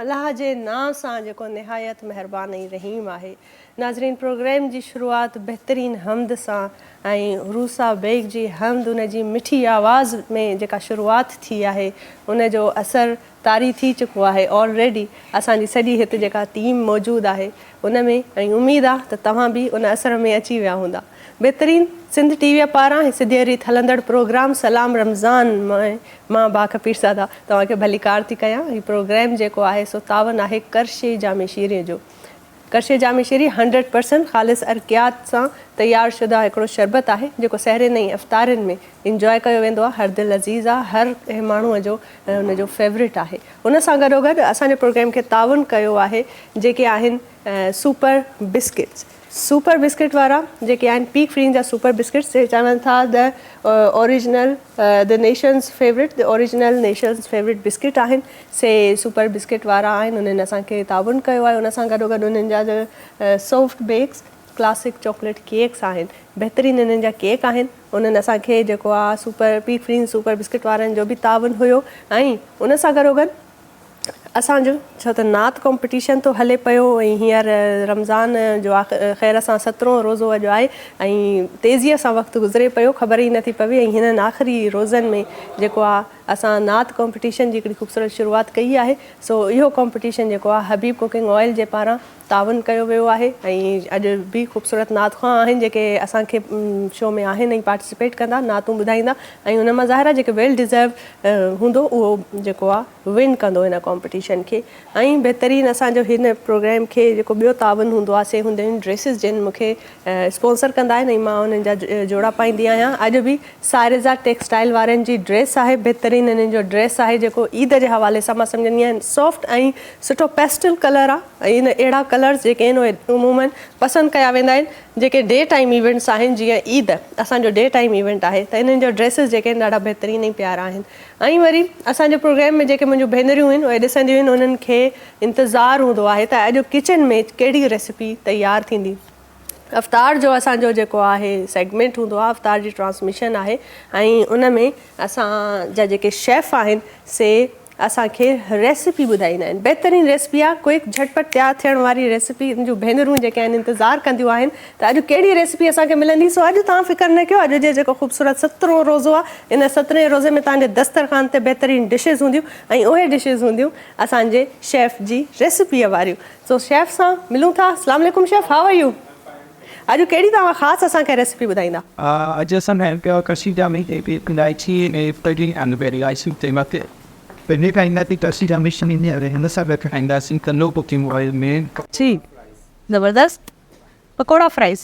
अल्लाह जे नाम सां जेको निहायत महिरबान ऐं रहीम आहे। नाज़रीन, प्रोग्राम जी शुरूआत बहितरीन हमद सां ऐं रूसा बेग जी हमद उन जी मिठी आवाज़ में जेका शुरूआत थी आहे उन जो असरु तारी थी चुको आहे ऑलरेडी। असांजी सॼी हिते जेका टीम मौजूदु आहे उन में, ऐं उमेदु आहे त तव्हां बि उन असर में अची विया हूंदा। बहितरीन सिंध टीवीअ पारां सिधे रीत हलंदड़ प्रोग्राम सलाम रमज़ान मां बाख़बीर सादा तव्हांखे भलीकार थी कयां। हीउ प्रोग्राम जेको आहे सो तावन आहे करशे जामे शीरे जो। करशे जामे शीरी 100% ख़ालिस अर्कियात सां तयारु शुदा हिकिड़ो शरबत आहे जेको सहरनि ऐं अफ़्तारनि में इंजॉय कयो वेंदो आहे। हर दिलि अज़ीज़ आहे, हर कंहिं माण्हूअ जो हुनजो फेवरेट आहे। उन सां गॾोगॾु असांजे प्रोग्राम खे तावन कयो आहे जेके आहिनि सुपर बिस्किट्स। सुपर बिस्किट वारा जेके आहिनि पीक फ्रीन जा सुपर बिस्किट्स से चवनि था the original the nations favourite, the original nations favourite biscuit आहिनि से सुपर बिस्किट वारा आहिनि। उन्हनि असांखे ताउन कयो आहे। उन सां गॾोगॾु उन्हनि जा soft bakes classic chocolate cakes आहिनि, बहितरीनु इन्हनि जा केक आहिनि। उन्हनि असांखे जेको आहे सुपर पीक फ्रीन सुपर बिस्किट वारनि जो बि ताउन हुयो। ऐं उन सां गॾोगॾु असांजो छो त नात कॉम्पिटिशन थो हले पियो ऐं हींअर रमज़ान जो ख़ैर सां 17हों रोज़ो अॼु आहे ऐं तेज़ीअ सां वक़्तु गुज़रे पियो, ख़बर ई नथी पवे। ऐं हिननि आख़िरी रोज़नि में जेको आहे असां नात कॉम्पिटिशन जी हिकिड़ी ख़ूबसूरत शुरूआति कई आहे। सो इहो कॉम्पिटिशन जेको आहे हबीब कुकिंग ऑयल जे पारां ताउन कयो वियो आहे। ऐं अॼु बि ख़ूबसूरत नात खां आहिनि जेके असांखे शो में आहिनि ऐं पार्टिसिपेट कंदा, नातूं ॿुधाईंदा ऐं उन मां ज़ाहिर आहे जेके वेल डिज़र्व हूंदो उहो जेको आहे विन कंदो हिन कॉम्पिटिशन खे। ऐं बहितरीनु असांजो हिन प्रोग्राम खे जेको ॿियो ताउन हूंदो आहे से हूंदा आहिनि ड्रेसिस जिन मूंखे स्पॉन्सर कंदा आहिनि ऐं मां उन्हनि जा जोड़ा पाईंदी आहियां। अॼु बि सारिज़ा टेक्सटाइल वारनि जी ड्रेस आहे, बहितरीनु इन्हनि जो ड्रेस आहे जेको ईद जे हवाले सां मां सम्झंदी आहियां सॉफ्ट ऐं सुठो पेस्टल कलर आहे। ऐं इन अहिड़ा कलर्स जेके आहिनि उहे उमूमन पसंदि कया वेंदा आहिनि जेके डे टाइम इवेंट्स आहिनि, जीअं ईद असांजो डे टाइम इवेंट आहे त इन्हनि जो ड्रेसिस जेके आहिनि ॾाढा बहितरीनु ऐं प्यारा आहिनि। ऐं वरी असांजे प्रोग्राम में जेके मुंहिंजूं भेनरियूं आहिनि उहे ॾिसंदियूं आहिनि, उन्हनि खे इंतज़ारु हूंदो आहे त अॼु किचन में कहिड़ी रेसिपी तयारु थींदी। अफ़्तार जो असांजो जेको आहे सेगमेंट हूंदो आहे, अफ़्तार जी ट्रांसमिशन आहे ऐं उन में असांजा जेके शेफ़ आहिनि से असांखे रेसिपी ॿुधाईंदा आहिनि। बहितरीनु रेसिपी आहे, क्विक झटपट तयारु थियण वारी रेसिपी। जूं भेनरूं जेके आहिनि इंतज़ारु कंदियूं आहिनि त अॼु कहिड़ी रेसिपी असांखे मिलंदी। सो अॼु तव्हां फ़िक्रु न कयो, अॼु जे जेको ख़ूबसूरत 17हों रोज़ो आहे इन 17हें रोज़े में तव्हांजे दस्तरख़ान ते बहितरीनु डिशिज़ हूंदियूं ऐं उहे डिशिज़ हूंदियूं असांजे शेफ़ जी रेसिपीअ वारियूं। सो शेफ़ सां मिलूं था। अस्सलाम वालेकुम शेफ़, हाउ आर यू? अॼु कहिड़ी तव्हां ख़ासि असांखे रेसिपी ॿुधाईंदा? अॼु असां करशी जामे इलायची ऐं तरी ऐं इलायची ते पनीर खाईंदासीं, करशी जामे ईंदी आहे, हिन सां गॾु खाईंदासीं कलो कुकिंग ऑयल में जी ज़बरदस्त पकोड़ा फ्राइज़।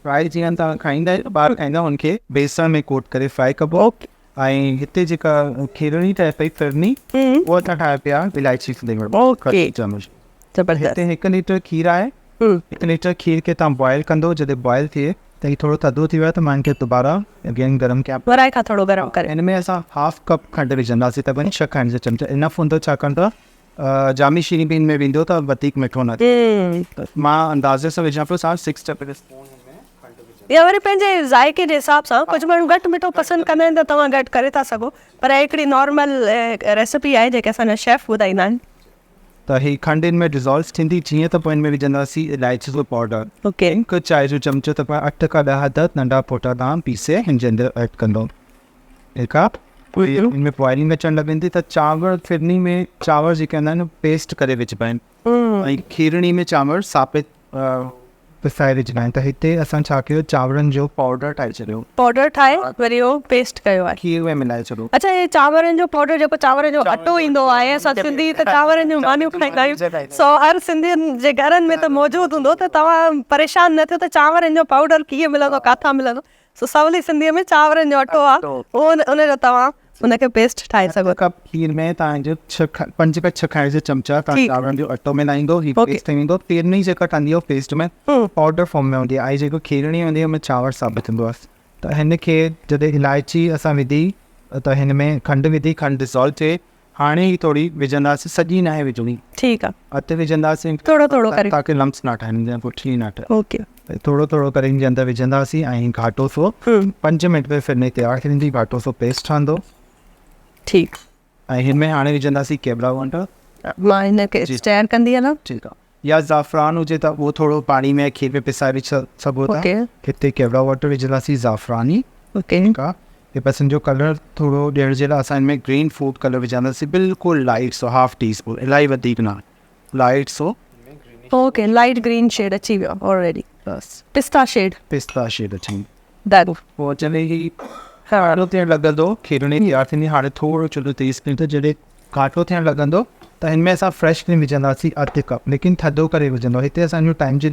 फ्राई जीअं तव्हां खाईंदा आहियो, ॿार खाईंदा हुनखे बेसण में कोट करे फ्राई कबो। ऐं हिते जेका खीरणी ठहे पई फिरनी उहा था ठाहे पिया इलायची चमच। हिते 1 लीटर खीर आहे। 1 लीटर खीर खे तव्हां बॉइल कंदो, जॾहिं बॉइल थिए त हीउ थोरो थधो थी वियो आहे त मां हिनखे दुबारा अगेन गरम कयां, वराए खां थोरो गरम करे हिन में असां 1/2 कप खंडु विझंदासीं त वरी 6 खाइण जो चमचा इनफ हूंदो, छाकाणि त जामी शीनी बि हिन में वेंदो त वधीक मिठो न थिए। मां अंदाज़े सां विझां पियो 6 टेबल स्पून या वरी पंहिंजे ज़ाइके जे हिसाब सां। कुझु माण्हू घटि मिठो पसंदि कंदा आहिनि त तव्हां घटि करे था सघो, पर हिकिड़ी नॉर्मल रेसिपी आहे जेके असांजा शेफ़ ॿुधाईंदा आहिनि। त हीअ खंडु हिन में डिज़ोल्व थींदी, जीअं त पोइ हिन में विझंदासीं इलायची जो पाउडर। ओके, 1 चांहि जो चमचो त 8 खां 10 अदद नंढा फोटा तव्हां पीसे हिन जे अंदरि ऐड कंदो। ठीकु आहे, हिन में बॉइलिंग अचणु लॻंदी त चांवर फिरनी में चांवर जेके हूंदा आहिनि पेस्ट करे विझिबा आहिनि ऐं खीरणी में चांवर साबित पिसाए विझिबा आहिनि। त हिते असां छा कयो, चांवरनि जो पाउडर ठाहे छॾियो, पाउडर ठाहे वरी उहो पेस्ट कयो आहे, खीर में मिलाए छॾियो। अच्छा, हे चांवरनि जो पाउडर जेको चांवर जो अटो ईंदो आहे, असां सिंधी त चांवरनि जूं मानियूं खाईंदा आहियूं। सो हर सिंधियुनि जे घरनि में त मौजूदु हूंदो, त तव्हां परेशान न थियो त चांवरनि जो पाउडर कीअं मिलंदो, किथां मिलंदो। सो सवली सिंधीअ में चांवरनि जो अटो आहे, उहो उनजो तव्हां उनखे पेस्ट ठाहे सघो। कप खीर में तव्हांजो 5 खां 6 खाइण जो चमचा तव्हां चांवरनि जो अटो मिलाईंदो, हीअ पेस्ट ठही वेंदो। खीरणी जेका ठहंदी आहे पेस्ट में पाउडर फॉर्म में हूंदी आहे, ऐं जेको खीरणी हूंदी आहे हुन में चांवर साबित थींदो आहे। त हिन खे जॾहिं इलायची असां विधी त हिन में खंडु विधी, खंडु डिज़ोल्व थिए। हाणे ही थोरी विझंदासीं, सॼी न आहे विझणी, ठीकु आहे, अधु विझंदासीं थोरो थोरो करे ताकी लम्स न ठाहिनि, पुठी न ठहे। ओके, थोरो थोरो करे हिन जे अंदरि विझंदासीं ऐं घाटो सो 5 मिंट में फिरनी तयारु थी वेंदी, घाटो सो पेस्ट ठहंदो। ठीकु, ऐं हिन में हाणे विझंदासीं केवड़ा वाटर। मां हिनखे स्टेयर कंदी हलां। ठीकु आहे। या ज़ाफ़रान हुजे त उहो थोरो पाणी में खीर में पिसाए विझी सघो था। हिते केवड़ा वाटर विझंदासीं ज़ाफ़रानी। ठीकु आहे। हे बसि हिन जो कलर थोरो ॾियण जे लाइ असां हिन में ग्रीन फूड कलर विझंदासीं, बिल्कुलु लाइट सो, हाफ टी स्पून, इलाही वधीक न, लाइट सो। ओके, लाइट ग्रीन शेड अची वियो ऑलरेडी। बसि पिस्ता शेड अची डन। पोइ जॾहिं ही घाटो थियणु लॻंदो, खीरणी तयारु थींदी, हाणे थोरो चुल्हो तेज़ कयूं त जॾहिं घाटो थियणु लॻंदो त हिन में असां फ्रेश क्रीम विझंदासीं अधु कप, लेकिन थधो करे विझंदो। हिते असांजो टाइम जी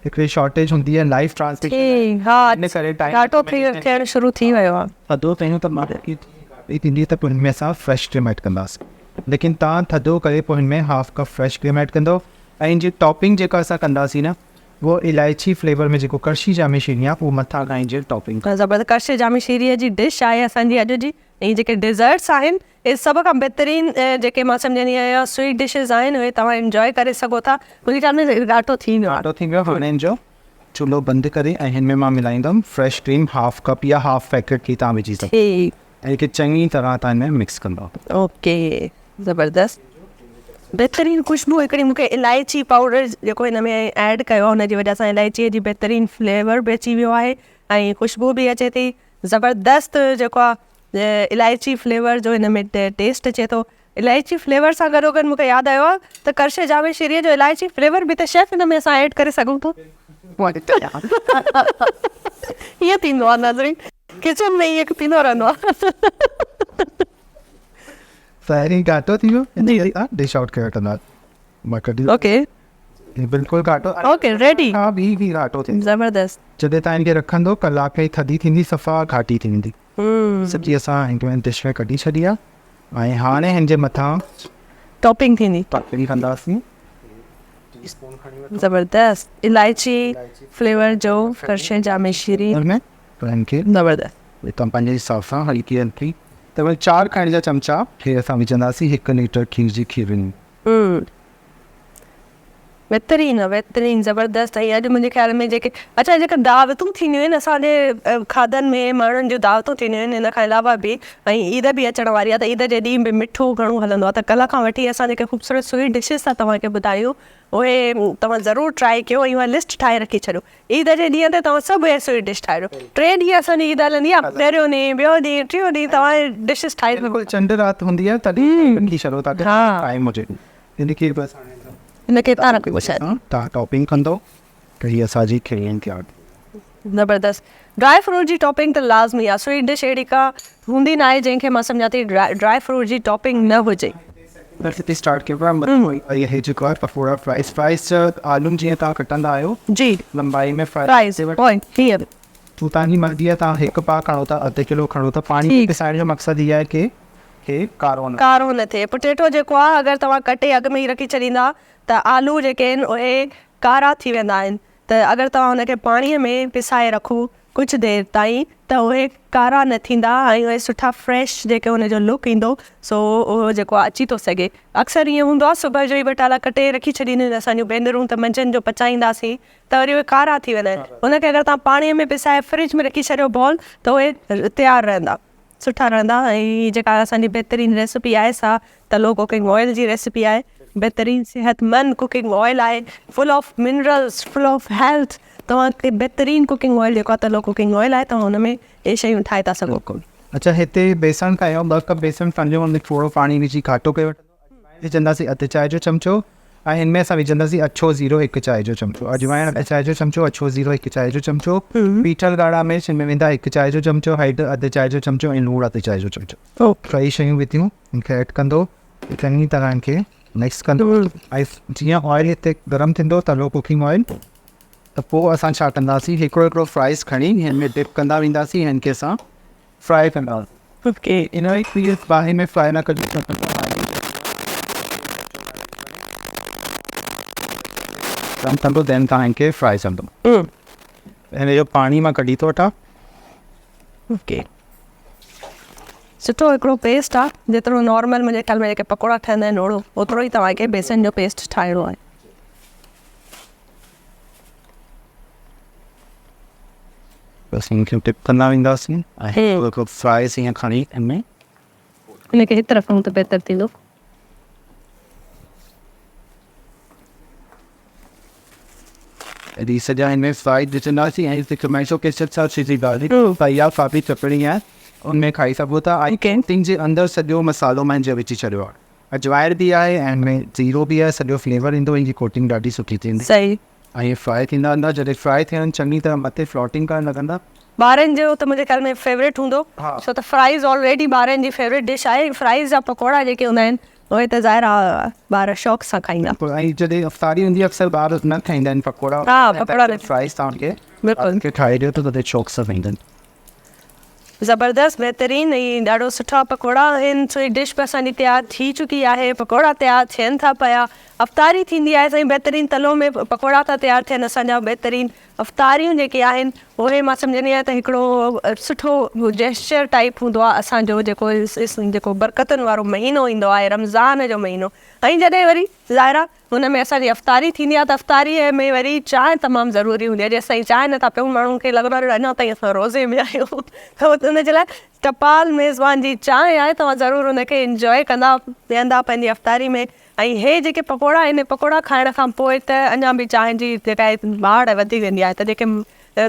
हिकिड़ी शॉर्टेज हूंदी आहे, लाइव ट्रांसमिशन, हिन करे टाइम घाटो थियणु शुरू थी वियो आहे। थधो कयूं त मां थींदी त पोइ हिन में असां फ्रेश क्रीम ऐड कंदासीं, लेकिन तव्हां थधो करे पोइ हिन में हाफ कप फ्रेश क्रीम ऐड कंदो। ऐं हिन जी टॉपिंग जेका असां कंदासीं न, वो इलायची फ्लेवर में जेको करशी जामी शीरी आहे, उहो मथां खां जी टॉपिंग। ज़बरदस्त करशी जामी शीरीअ जी डिश आहे असांजी अॼु जी। ऐं जेके डिज़र्ट्स आहिनि, इहे सभ खां बहितरीनु जेके मां सम्झंदी आहियां स्वीट डिशेस आहिनि, उहे तव्हां इंजॉय करे सघो था। मुंहिंजी ख़्याल में घाटो थी वियो आहे। हाणे हिन जो चुल्हो बंदि करे ऐं हिन में मां मिलाईंदुमि फ्रेश क्रीम, हाफ कप या हाफ पैकेट की तव्हां विझी सघो ऐं हिनखे चङी तरह तव्हां हिन में मिक्स कंदो। ओके, ज़बरदस्त, बहितरीनु ख़ुशबू हिकिड़ी मूंखे इलायची पाउडर जेको हिन में ऐड कयो आहे, हुनजी वजह सां इलायचीअ जी बहितरीनु फ्लेवर बि अची वियो आहे ऐं ख़ुशबू बि अचे थी। ज़बरदस्त जेको आहे इलायची फ्लेवर जो हिन में टेस्ट अचे थो। इलायची फ्लेवर सां गॾोगॾु मूंखे यादि आयो आहे त करशे जामे शीरीअ जो इलायची फ्लेवर बि त शेफ हिन में असां ऐड करे सघूं था। ईअं थींदो आहे नाज़रीन, किचन में ईअं थींदो रहंदो आहे। पहिरीं घाटो थी वियो, डिश आउट करे वठंदा। ओके, बिल्कुलु घाटो। Okay, ready. हा, बि घाटो थी। ज़बरदस्त। जॾहिं तव्हां हिनखे रखंदो कलाक ई थधी थींदी, सफ़ा घाटी थी वेंदी। सब्जी असां हिन डिश में कढी छॾी आहे ऐं हाणे हिन जे मथां टॉपिंग थींदी, टॉपिंग कंदासीं। ज़बरदस्त इलायची फ्लेवर जो करशे जामे शीरी में हिनखे ज़बरदस्त तव्हां पंहिंजे हिसाब सां हल्की हल्की त वरी 4 खाइण जा चमचा खे असां विझंदासीं 1 लीटर खीर जी खीरणी। बहितरीनु बहितरीनु ज़बरदस्त। ऐं अॼु मुंहिंजे ख़्याल में जेके जेके दावतूं थींदियूं आहिनि असांजे खाधनि में, माण्हुनि जूं दावतूं थींदियूं आहिनि, हिन खां अलावा बि ऐं ईद बि अचण वारी आहे, त ईद जे ॾींहुं बि मिठो घणो हलंदो आहे। त कल्ह खां वठी असां जेके ख़ूबसूरत स्वीट डिशेस था तव्हांखे ॿुधायूं, उहे तव्हां ज़रूरु ट्राए कयो ऐं उहा लिस्ट ठाहे रखी छॾियो। ईद जे ॾींहं ते तव्हां सभु इहे स्वीट डिश ठाहियो। 3 ॾींहं असांजी ईद हलंदी आहे, पहिरियों ॾींहुं, ॿियों ॾींहुं, टियों ॾींहुं तव्हां डिशेस ठाहे बिल्कुलु चंड राति हूंदी आहे तॾहिं रखी छॾो ताकी टाइम हुजे। हिनखे बसि हिनखे तव्हां रखो शायदि तव्हां टॉपिंग कंदो त हीअ असांजी खीरणी तयारु। ज़बरदस्त। ड्राई फ्रूट जी टॉपिंग त लाज़मी आहे। स्वीट डिश अहिड़ी का हूंदी न आहे जंहिंखे मां सम्झां थी ड्राई फ्रूट जी टॉपिंग न हुजे। हिते स्टार्ट कयो आहे हे जेको आहे पकोड़ा फ्राइज़ आलू जीअं तव्हां कटंदा आहियो जी, लंबाई में फ्राइज़ पॉइंट हीअर तव्हांजी मर्ज़ी आहे। तव्हां 1 पाउ खणो था, अधु किलो खणो था। पाणी पिसाइण जो मक़सदु इहा आहे की हे कारो न थिए। पोटेटो जेको आहे अगरि तव्हां कटे अॻु में ई रखी छॾींदा त आलू जेके आहिनि उहे कारा थी वेंदा आहिनि। त अगरि तव्हां हुनखे पाणीअ में पिसाए रखो कुझु देरि ताईं त उहे कारा न थींदा ऐं उहे सुठा फ्रेश जेके हुनजो लुक ईंदो, सो उहो जेको आहे अची थो सघे। अक्सर ईअं हूंदो आहे सुबुह जो ई बटाला कटे रखी छॾींदियूं आहिनि असांजूं भेनरूं, त मंझंदि जो पचाईंदासीं त वरी उहे कारा थी वेंदा आहिनि। हुनखे अगरि तव्हां पाणीअ में पिसाए फ्रिज में रखी छॾियो बॉल, त उहे तयारु रहंदा, सुठा रहंदा। ऐं जेका असांजी बहितरीनु रेसिपी आहे सा तलो कुकिंग ऑयल जी रेसिपी आहे। बहितरीनु सिहतमंद कुकिंग ऑयल आहे, full of minerals, full of health. तव्हांखे बहितरीनु कुकिंग ऑयल जेको आहे तलो कुकिंग ऑयल आहे, तव्हां हुन में इहे शयूं ठाहे था सघो। अच्छा, हिते बेसण कयो 2 कप बेसण पंहिंजो थोरो पाणी विझी घाटो करे वठंदो। विझंदासीं अधु चांहि जो चमिचो ऐं हिन में असां विझंदासीं अछो ज़ीरो 1 चांहि जो चमिचो, अजवाइण 1 चांहि जो चमिचो, अछो ज़ीरो 1 चांहि जो चमिचो, पीठल ॻाढ़ा मिर्च हिन में वेंदा 1 चांहि जो चमिचो, हैड 1 चांहि जो चमिचो ऐं लूणु 1 चांहि जो चमिचो। 3 शयूं विधियूं, हिनखे ऐड कंदो, चङी तरह हिनखे मिक्स कंदो। ऐं जीअं ऑयल हिते गरम थींदो तलो कुकिंग ऑयल, त पोइ असां छा कंदासीं, हिकिड़ो फ्राइज़ खणी हिन में डिप कंदा वेंदासीं, हिनखे असां फ्राई कंदासीं। ओके, इन बाहि में फ्राई न कढी कंदो, देन तव्हां हिनखे फ्राई कंदो। हिन जो पाणी मां कढी थो वठां। ओके, सुठो हिकिड़ो पेस्ट आहे, जेतिरो नॉर्मल मुंहिंजे ख़्याल में जेके पकोड़ा ठहंदा आहिनि ओड़ो ओतिरो ई तव्हांखे बेसन जो पेस्ट ठाहिणो आहे। बसि हिनखे टिप कंदा वेंदासीं ऐं फ्राइज़ हीअं खणी हिन में हिनखे हिकु तरफ़ त बहितरु थींदो। दी सजा इनमें फ्राइड विझंदासीं ऐं हिते टोमेटो केचप सां सिधी दाल तयार सादी चटणी आहे उनमें खाई सघो था। ऐं कैंटीन जे अंदरि सॼो मसालो मां हिन विझी छॾियो आहे, अजवाइन बि आहे ऐं में ज़ीरो बि आहे, सॼो फ्लेवर ईंदो, हिनजी कोटिंग ॾाढी सुठी थींदी। सही। ऐं इहे फ्राई थींदा वेंदा, जॾहिं फ्राई थियनि चङी तरह मथे फ्लोटिंग करणु लॻंदा। ॿारनि जो त मुंहिंजे ख्याल में फेवरेट हूंदो, छो त फ्राइज़ ऑलरेडी ॿारनि जी फेवरेट डिश आहे। फ्राइज़ जा पकोड़ा जेके हूंदा आहिनि उहे त ज़ाहिर आहे ॿार शौक़ सां खाईंदा। ऐं जॾहिं अफ़्तारी हूंदी आहे अक्सर ॿार न खाईंदा आहिनि पकोड़ा। पकोड़ा फ्राइज़ तव्हांखे बिल्कुलु ठाहे ॾियो त तॾहिं शौक़ सां खाईंदा आहिनि। ज़बरदस्त, बहितरीन ऐं ॾाढो सुठा पकोड़ा आहिनि। सो डिश बि असांजी तयारु थी चुकी आहे, पकोड़ा तयारु थियनि था पिया। अफ़्तारी थींदी आहे साईं, बहितरीन तलो में पकोड़ा था तयारु थियनि असांजा। बहितरीन अफ़्तारियूं जेके आहिनि उहे मां सम्झंदी आहियां त हिकिड़ो सुठो जेस्चर टाइप हूंदो आहे असांजो, जेको बरकतुनि वारो महीनो ईंदो आहे, रमज़ान जो महीनो। ऐं जॾहिं वरी ज़ाहिर आहे हुन में असांजी अफ़्तारी थींदी आहे त अफ़्तारीअ में वरी चांहि तमामु ज़रूरी हूंदी आहे। जेसि ताईं चांहि नथा पियूं माण्हुनि खे लॻंदो आहे अञा ताईं असां रोज़े में आहियूं, त हुनजे लाइ टपाल मेज़बान जी चांहि आहे, तव्हां ज़रूरु हुनखे इंजॉय कंदा पीअंदा पंहिंजी अफ़्तारी में। ऐं हे जेके पकोड़ा आहिनि, पकोड़ा खाइण खां पोइ त अञा बि चांहि जी जेका आहे ॿाड़ वधी वेंदी आहे। त जेके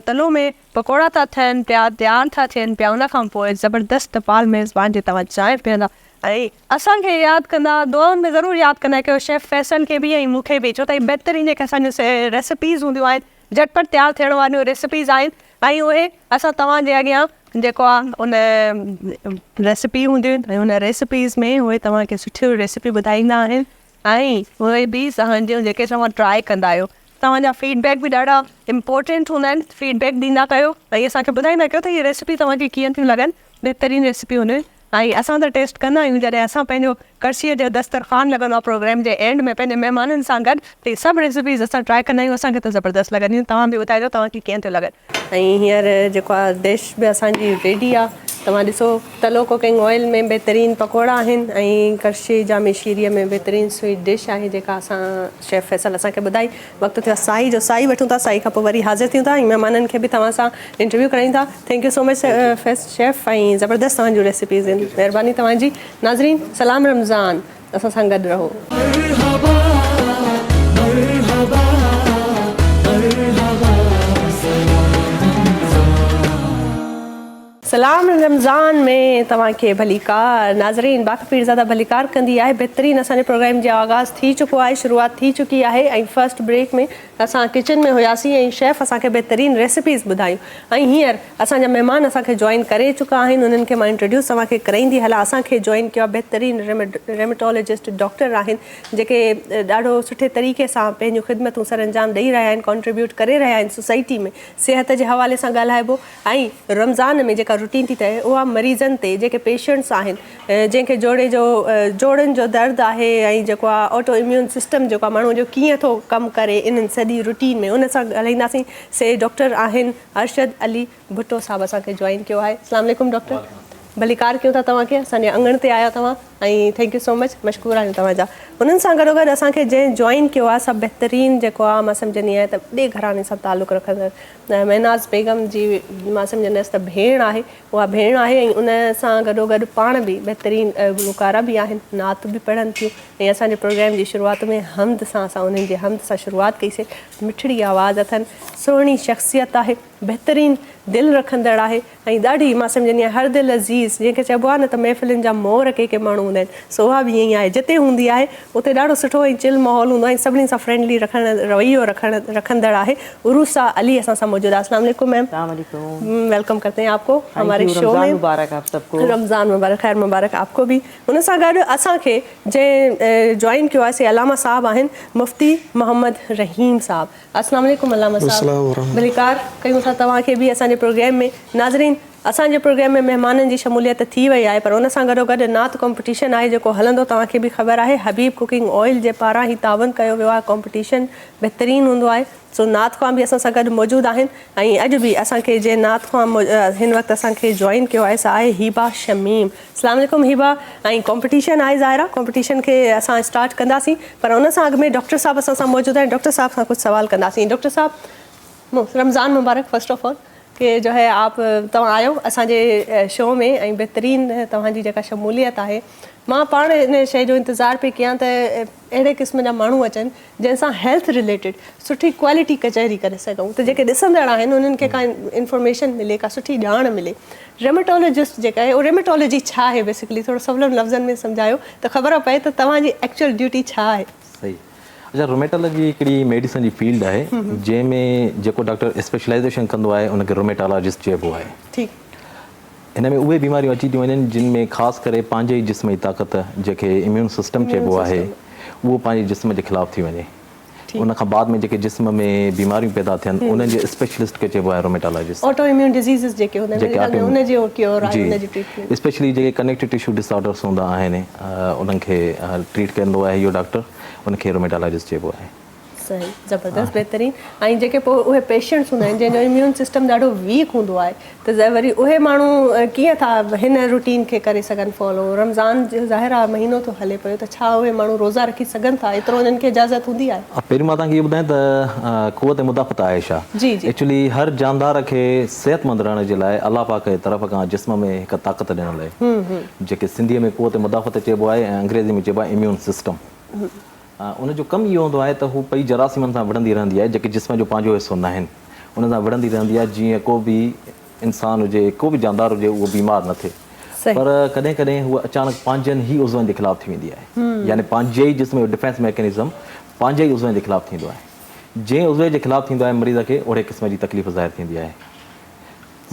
तलो में पकोड़ा था थियनि पिया, तयारु था थियनि पिया, उन खां पोइ ज़बरदस्त टपाल मेज़बान जी तव्हां चांहि पीअंदा। ऐं असांखे यादि कंदा, दुआउनि में ज़रूरु यादि कंदा कयो शेफ़ फैसल खे बि ऐं मूंखे बि, छो त बहितरीन जेके असांजो रेसिपीज़ हूंदियूं आहिनि, झटपट तयारु थियण वारियूं रेसिपीज़ आहिनि। ऐं उहे असां तव्हांजे अॻियां जेको आहे उन रेसिपी हूंदियूं आहिनि, ऐं उन रेसिपीज़ में उहे तव्हांखे सुठियूं रेसिपी ॿुधाईंदा आहिनि। ऐं उहे बि तव्हांजूं जेके तव्हां ट्राए कंदा आहियो, तव्हांजा फीडबैक बि ॾाढा इम्पोर्टेंट हूंदा आहिनि। फीडबैक ॾींदा कयो ऐं असांखे ॿुधाईंदा कयो त हीअ रेसिपी तव्हांजी कीअं थियूं लॻनि। बहितरीन रेसिपी हूंदियूं आहिनि ऐं असां त टेस्ट कंदा आहियूं जॾहिं असां पंहिंजो करशीअ जो दस्तरखान लॻंदो आहे प्रोग्राम जे एंड में पंहिंजे महिमाननि सां गॾु, त इहे सभु रेसिपीज़ असां ट्राए कंदा आहियूं। असांखे त ज़बरदस्त लॻंदियूं। तव्हां बि ॿुधाइजो तव्हांखे कीअं थियूं लॻनि। ऐं हींअर जेको आहे डिश बि असांजी रेडी आहे। तव्हां ॾिसो, तलो कुकिंग ऑयल में बहितरीन पकोड़ा आहिनि ऐं करशी जामी शीरीअ में बहितरीन स्वीट डिश आहे जेका असां शेफ़ फैसल असांखे ॿुधाई। वक़्तु थियो साई जो, साई वठूं था, साई खां पोइ वरी हाज़िर थियूं था ऐं महिमाननि खे बि तव्हां सां इंटरव्यू करायूं था। Thank you so much chef, ऐं ज़बरदस्त तव्हांजूं रेसिपीज़ आहिनि। महिरबानी तव्हांजी। नाज़रीन, सलाम रमज़ान, असां सां गॾु रहो। सलाम रमज़ान में तव्हांखे भलीकार। नाज़रीन, बाक़ी पीरज़ादा भलीकार कंदी आहे। बहितरीन असांजे प्रोग्राम जो आगाज़ थी चुको आहे, शुरूआत थी चुकी आहे। ऐं फर्स्ट ब्रेक में असां किचन में हुयासीं ऐं शेफ़ असांखे बहितरीन रेसिपीज़ ॿुधायूं। ऐं हींअर असांजा महिमान असांखे जॉइन करे चुका आहिनि, उन्हनि खे मां इंट्रोड्यूस तव्हांखे कराईंदी हलां। असांखे जॉइन कयो आहे बहितरीन रेमेटोलॉजिस्ट डॉक्टर आहिनि, जेके ॾाढो सुठे तरीक़े सां पंहिंजूं ख़िदमतूं सर अंजाम ॾेई रहिया आहिनि, कॉन्ट्रीब्यूट करे रहिया आहिनि सोसाइटी में। सिहत जे हवाले सां ॻाल्हाइबो ऐं रमज़ान में जेका रूटीन थी ठहे उहा मरीज़नि ते, जेके पेशेंट्स आहिनि, जंहिंखे जोड़नि जो दर्द आहे ऐं जेको आहे ऑटो इम्यून सिस्टम जेको आहे माण्हू जो कीअं थो कमु करे इन्हनि सॼी रूटीन में, उन सां ॻाल्हाईंदासीं। से डॉक्टर आहिनि अरशद अली भुट्टो साहब असांखे जॉइन कयो आहे। अस्सलाम वालेकुम डॉक्टर, भलीकार कयूं था तव्हांखे। असांजे अंगण ते आया तव्हां ऐं थैंक यू सो मच, मशकूर आहियूं तव्हांजा। हुननि सां गॾोगॾु असांखे जंहिं जॉइन कयो आहे सभु बहितरीन जेको आहे मां सम्झंदी आहियां त ॿिए घराने सां तालुक़ु रखंदड़ महनाज़ बेगम जी मां सम्झंदसि त भेण आहे, उहा भेण आहे ऐं उन सां गॾोगॾु पाण बि बहितरीन गुलकारा बि आहिनि, नात बि पढ़नि थियूं। ऐं असांजे प्रोग्राम जी शुरूआत में हमद सां असां उन्हनि जे हमद सां शुरूआत कईसीं। मिठड़ी आवाज़ अथनि, सुहिणी शख़्सियत आहे, बहितरीन दिलि रखंदड़ आहे ऐं ॾाढी मां सम्झंदी आहियां हर दिलि अज़ीज़, जंहिंखे चइबो आहे न त महफ़िलुनि जा मोर के माण्हू हूंदा आहिनि, सो उहा बि ईअं ई आहे। जिते हूंदी आहे उते ॾाढो सुठो ऐं चिल माहौल हूंदो आहे ऐं सभिनी सां फ्रेंडली रवैयो रखंदड़ आहे। उरूसा अली असां सां मौजूद आहे। अस्सलाम वालेकुम मैम। वेलकम करते हैं आपको हमारे शो में। मुबारक आप सबको। रमज़ान मुबारक, खैर मुबारक आपको भी। उन सां गॾु असांखे जंहिं जॉइन कयो आहे से अलामा साहब आहिनि, मुफ्ती मोहम्मद रहीम साहब। अस्सलाम वालेकुम अलामा साहब, भलीकार कयूं था तव्हांखे बि असांजे प्रोग्राम में। नाज़रीन, असांजे प्रोग्राम में महिमाननि जी शमूलियत थी वई आहे, पर उन सां गॾोगॾु नात कॉम्पिटिशन आहे जेको हलंदो, तव्हांखे बि ख़बर आहे। हबीब कुकिंग ऑयल जे पारां ई तावन कयो वियो आहे। कॉम्पिटिशन बहितरीनु हूंदो आहे। सो नात ख़्वां बि असां सां गॾु मौजूदु आहिनि ऐं अॼु बि असांखे जंहिं नात ख़्वां हिन वक़्तु असांखे जॉइन कयो आहे सा आहे हिबा शमीम। अस्सलाम वालेकुम हिबा। ऐं कॉम्पिटिशन आहे ज़ाहिरा, कॉम्पिटिशन खे असां स्टार्ट कंदासीं, पर उन सां अॻु में डॉक्टर साहब असां सां मौजूदु आहिनि। डॉक्टर साहब सां कुझु सवाल कंदासीं। डॉक्टर साहब, रमज़ान मुबारक फर्स्ट ऑफ ऑल कि जो है आप तव्हां आयो असांजे शो में ऐं बहितरीन तव्हांजी जेका शमूलियत आहे मां पाण इन शइ जो इंतज़ारु पई कयां त अहिड़े क़िस्म जा माण्हू अचनि जंहिंसां हेल्थ रिलेटेड सुठी क्वालिटी कचहरी करे सघूं, त जेके ॾिसंदड़ आहिनि उन्हनि खे का इंफॉर्मेशन मिले, का सुठी ॼाण मिले। रेमेटोलॉजिस्ट जेका आहे उहो रेमेटोलॉजी छा आहे बेसिकली थोरो सवलनि लफ़्ज़नि में सम्झायो त ख़बर पए त तव्हांजी एक्चुअल ड्यूटी छा आहे। सही। अच्छा, रोमेटोलॉजी हिकिड़ी मेडिसिन जी फील्ड आहे जंहिंमें जेको डॉक्टर स्पेशलाइज़ेशन कंदो आहे उनखे रोमेटोलॉजिस्ट चइबो आहे। ठीकु। हिन में उहे बीमारियूं अची थियूं वञनि जिन में ख़ासि करे पंहिंजे ई जिस्म जी ताक़त जेके इम्यून सिस्टम चइबो आहे उहो पंहिंजे जिस्म जे ख़िलाफ़ु थी वञे। उनखां बाद में जेके जिस्म में बीमारियूं पैदा थियनि उन्हनि जे स्पेशलिस्ट खे चइबो आहे रोमेटोलॉजिस्ट। ऑटो इम्यून डिजीज़िस जेके हूंदा आहिनि उन जो क्योर आहे, उन जी ट्रीटमेंट। स्पेशली जेके कनेक्टिव टिश्यू डिसऑर्डर्स हूंदा आहिनि उन्हनि खे ट्रीट कंदो आहे इहो डॉक्टर, उनखे रोमेटोलॉजिस्ट चइबो आहे। सही, ज़बरदस्त, बहितरीन। ऐं जेके पोइ उहे पेशेंट्स हूंदा आहिनि जंहिंजो इम्यून सिस्टम ॾाढो वीक हूंदो आहे त वरी उहे माण्हू कीअं था हिन रूटीन खे करे सघनि फॉलो? रमज़ान जो ज़ाहिर आहे महीनो थो हले पियो, त छा उहे माण्हू रोज़ा रखी सघनि था? एतिरो उन्हनि खे इजाज़त हूंदी आहे? पहिरीं मां तव्हांखे इहो ॿुधायां त क़ुवत मुदाफ़त आहे छा। जी जी। एक्चुअली हर जानदार खे सिहतमंद रहण जे लाइ अलाह पाक जे तरफ़ खां जिस्म में हिकु ताक़त ॾिनल आहे जेके सिंधीअ में क़ुवत मुदाफ़त चइबो आहे ऐं अंग्रेज़ी में चइबो आहे इम्यून सिस्टम। उनजो कमु इहो हूंदो आहे त हू पई जरासीमनि सां विढ़ंदी रहंदी आहे जेके जिस्म जो पंहिंजो हिसो न आहिनि, उन सां विढ़ंदी रहंदी आहे जीअं को बि इंसान हुजे, को बि जानदार हुजे उहो बीमार न थिए। पर कॾहिं कॾहिं हूअ अचानक पंहिंजनि ई उज़वनि जे ख़िलाफ़ु थी वेंदी आहे, यानी पंहिंजे ई जिस्म जो डिफेंस मैकेनिज़म पंहिंजे ई उज़वनि जे ख़िलाफ़ु थींदो आहे। जंहिं उज़वे जे ख़िलाफ़ु थींदो आहे मरीज़ खे ओड़े क़िस्म जी तकलीफ़ ज़ाहिर थींदी आहे।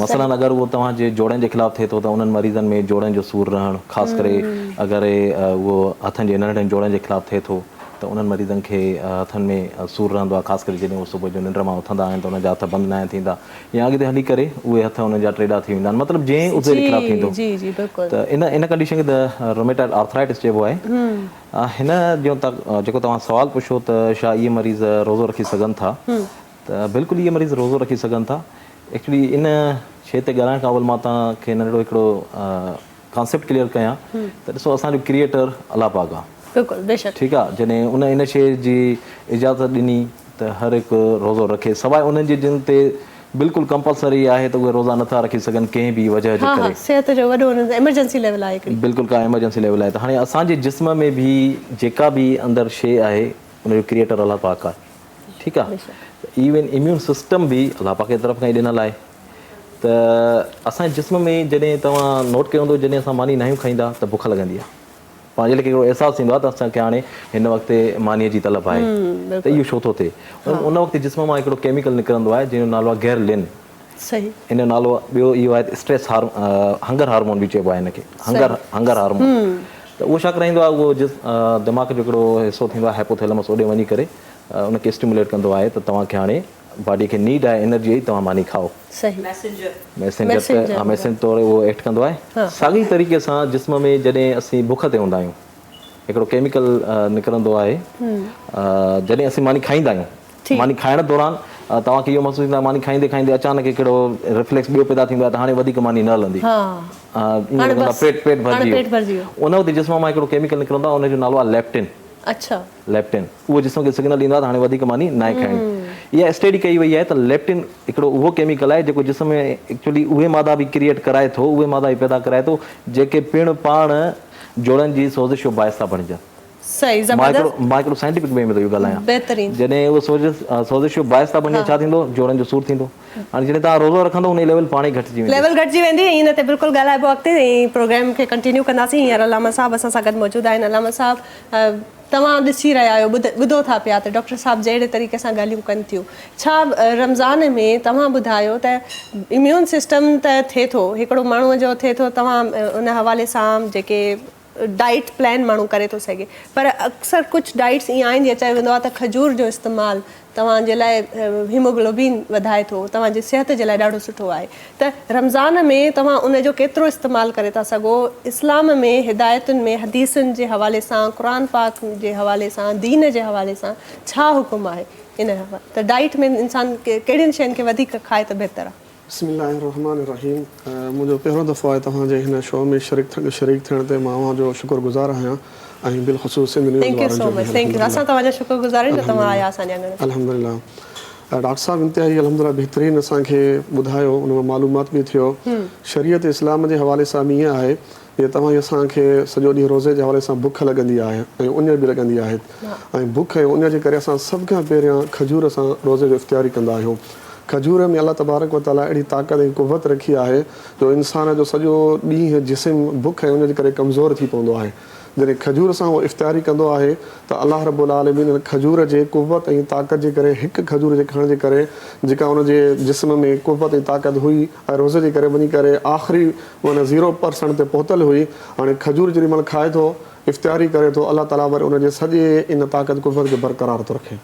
मसलन अगरि उहो तव्हांजे जोड़नि जे ख़िलाफ़ु थिए थो त उन्हनि मरीज़नि में जोड़नि जो सूरु रहणु, ख़ासि करे अगरि उहो हथनि जे नंढनि जोड़नि जे ख़िलाफ़ु थिए थो त उन्हनि मरीज़नि खे हथनि में सूरु रहंदो आहे, ख़ासि करे जॾहिं उहो सुबुह जो निंड मां उथंदा आहिनि त उन्हनि जा हथ बंदि न थींदा या अॻिते हली करे उहे हथ उन्हनि जा टेढ़ा थी वेंदा आहिनि, मतिलबु जंहिं उज़वे जे ख़िलाफ़ु थींदो। त इन कंडीशन खे त रोमेटॉइड आर्थराइटिस चइबो आहे। हिन जो जेको तव्हां सुवालु पुछो त छा इहे मरीज़ रोज़ो रखी सघनि था, त बिल्कुलु इहे मरीज़ रोज़ो रखी सघनि था। एक्चुअली इन शइ ते ॻाल्हाइण खां अवल मां तव्हांखे नंढिड़ो हिकिड़ो कॉन्सेप्ट क्लियर कयां त ॾिसो असांजो क्रिएटर अलाह पाक आहे। बिल्कुलु, बेशक। ठीकु आहे, जॾहिं उन इन शइ जी इजाज़त ॾिनी त हर हिकु रोज़ो रखे, सवाइ उन्हनि जे जिन ते बिल्कुलु कंपलसरी आहे त उहे रोज़ा नथा रखी सघनि कंहिं बि वजह जे करे, सिहत जो वॾो एमरजेंसी लेवल आहे, बिल्कुलु का एमरजेंसी लेवल आहे। त हाणे असांजे जिस्म में बि जेका बि अंदरि शइ आहे उनजो क्रिएटर अलाह पाक आहे। ठीकु आहे, इवन इम्यून सिस्टम बि अलाह पाक जी तरफ़ खां ई ॾिनल आहे। त असांजे जिस्म में जॾहिं तव्हां नोट कयो हूंदो जॾहिं असां मानी न खाईंदा त बुख लॻंदी आहे, पंहिंजे लाइ हिकिड़ो अहसासु थींदो आहे त असांखे हाणे हिन वक़्तु मानीअ जी तलब आहे, त इहो छो थो थिए? उन वक़्तु जिस्म मां हिकिड़ो केमिकल निकिरंदो आहे जंहिंजो नालो आहे गैरलिन। सही। इन जो नालो ॿियो इहो आहे स्ट्रेस हंगर हार्मोन बि चइबो आहे हिनखे, हंगर हार्मोन। त उहो छा कराईंदो आहे, उहो दिमाग़ जो हिकिड़ो हिसो थींदो आहे हैपोथैलेमस, ओॾे वञी करे उनखे स्टिमुलेट कंदो आहे त तव्हांखे हाणे बॉडी खे नीड आहे एनर्जी जी, तव्हां मानी खाओ। सही। मैसेंजर तौर उहो एक्ट कंदो आहे। साॻी तरीक़े सां जिस्म में जॾहिं असीं बुख ते हूंदा आहियूं हिकिड़ो केमिकल निकिरंदो आहे जॾहिं असीं मानी खाईंदा आहियूं। मानी खाइण दौरान तव्हांखे इहो महसूसु थींदो आहे मानी खाईंदे खाईंदे अचानक हिकिड़ो रिफ्लेक्स ॿियो पैदा थींदो आहे त हाणे वधीक मानी न हलंदी, पेट भरिजी वियो। उन वक़्तु जिस्म मां हिकिड़ो केमिकल निकिरंदो आहे, उनजो नालो आहे लेप्टिन। अच्छा। लेप्टिन उहो जिस्म खे सिग्नल ॾींदो आहे त हाणे वधीक मानी न आहे खाइणी। इहा स्टडी कई वई आहे त लेप्टिन हिकिड़ो उहो केमिकल आहे जेको जिस्म में एक्चुअली उहे मादा बि क्रिएट कराए थो, उहे मादा बि पैदा कराए थो जेके पिणु पाण जोड़नि जी सोज़िश जो बाहिस था बणिजनि। सही, मां हिकिड़ो साइंटिफिक वे में थो इहो ॻाल्हायां। बहितरीन। जॾहिं उहो सोज़िश जो बाहिस था बणिजनि छा थींदो, जोड़नि जो सूरु थींदो। हाणे जॾहिं तव्हां रोज़ो रखंदो उन लेवल पाण ई घटिजी वेंदी। इन ते बिल्कुलु ॻाल्हाइबो अॻिते, ऐं प्रोग्राम खे कंटिन्यू कंदासीं। हींअर अलामा साहब असां सां गॾु मौजूदु आहिनि। अलामा साहब, तव्हां ॾिसी रहिया आहियो, ॿुधो था पिया त डॉक्टर साहब जहिड़े तरीक़े सां ॻाल्हियूं कनि थियूं। छा रमज़ान में तव्हां ॿुधायो त इम्यून सिस्टम त थिए थो, हिकिड़ो माण्हूअ जो थिए थो, तव्हां उन हवाले सां जेके डाइट प्लान माण्हू करे थो सघे, पर अक्सर कुझु डाइट्स ईअं आहिनि जीअं चयो वेंदो आहे त खजूर जो इस्तेमालु तव्हांजे लाइ हीमोग्लोबिन वधाए थो, तव्हांजी सिहत जे लाइ ॾाढो सुठो आहे। त रमज़ान में तव्हां उनजो केतिरो इस्तेमालु करे था सघो? इस्लाम में हिदायतुनि में हदीसुनि जे हवाले सां, क़ुरान पाक जे हवाले सां, दीन जे हवाले सां छा हुकुम आहे इन हवाले त डाइट में इंसान कहिड़ियुनि शयुनि खे वधीक खाए त बहितर आहे? बिस्मिल्लाहिर्रहमानिर्रहीम। मुंहिंजो पहिरियों दफ़ो आहे तव्हांजे हिन शो में शरीक थियण ते मां जो शुक्रगुज़ार आहियां ऐं बिलख़ुसूस सिंध न्यूज़ वारनि जो। असां तव्हांजा शुक्रगुज़ार आहियूं त तव्हां आया असांजे अंगण। अल्हम्दुलिल्लाह। डॉक्टर साहब इंतिहाई अलहमदिल्ला बहितरीन असांखे ॿुधायो, उन में मालूमात भी थियो। शरीयत इस्लाम जे हवाले सां ईअं आहे ये तव्हां असांखे सॼो ॾींहुं रोज़े जे हवाले सां बुख लॻंदी आहे ऐं उञ बि लॻंदी आहे, ऐं बुख ऐं उञ जे करे असां सभ खां पहिरियां खजूर सां रोज़े जो इफ़्तियारी कंदा आहियूं। खजूर में अल्लाह तबारक व तआला अहिड़ी ताक़त ऐं कुवत रखी आहे जो इंसान जो सॼो ॾींहुं जिस्म बुख ऐं उन जे करे कमज़ोर थी पवंदो आहे। जॾहिं खजूर सां उहो इफ़्तियारी कंदो आहे त अल्लाह रब्बुल आलमीन खजूर जे कुवत ऐं ताक़त जे करे, हिकु खजूर जे खणण जे करे जेका उनजे जिस्म में कुवत ऐं ताक़त हुई ऐं रोज़े जे करे वञी करे आख़िरी माना 0% ते पहुतल हुई, हाणे खजूर जेॾी महिल खाए थो, इफ़्तियारी करे थो, अल्लाह ताला वरी उनजे सॼे इन ताक़त कुवत खे बरक़रार थो रखे।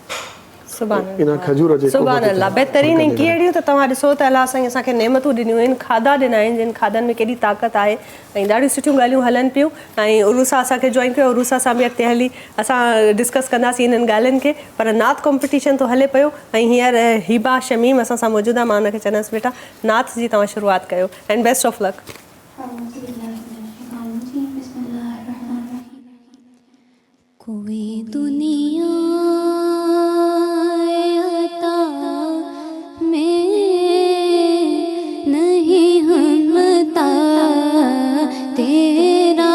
इन खजूर जे सुभान अल्लाह, बहितरीन। ऐं कहिड़ियूं त तव्हां ॾिसो त अलाह साईं असांखे नेमतूं ॾिनियूं आहिनि, खाधा ॾिना आहिनि जिन खाधनि में केॾी ताक़त आहे ऐं ॾाढियूं सुठियूं ॻाल्हियूं हलनि पियूं। ऐं उरूसा असांखे जॉइन कयो, उरूसा सां बि अॻिते हली असां डिस्कस कंदासीं इन्हनि ॻाल्हियुनि खे। पर नात कॉम्पिटिशन तो हले पियो ऐं हींअर हिबा शमीम असां सां मौजूदु आहे। मां हुनखे चवंदसि बेटा नात जी तव्हां शुरूआति कयो एंड बेस्ट ऑफ लक। कोई दुनिया नहीं हमता तेरा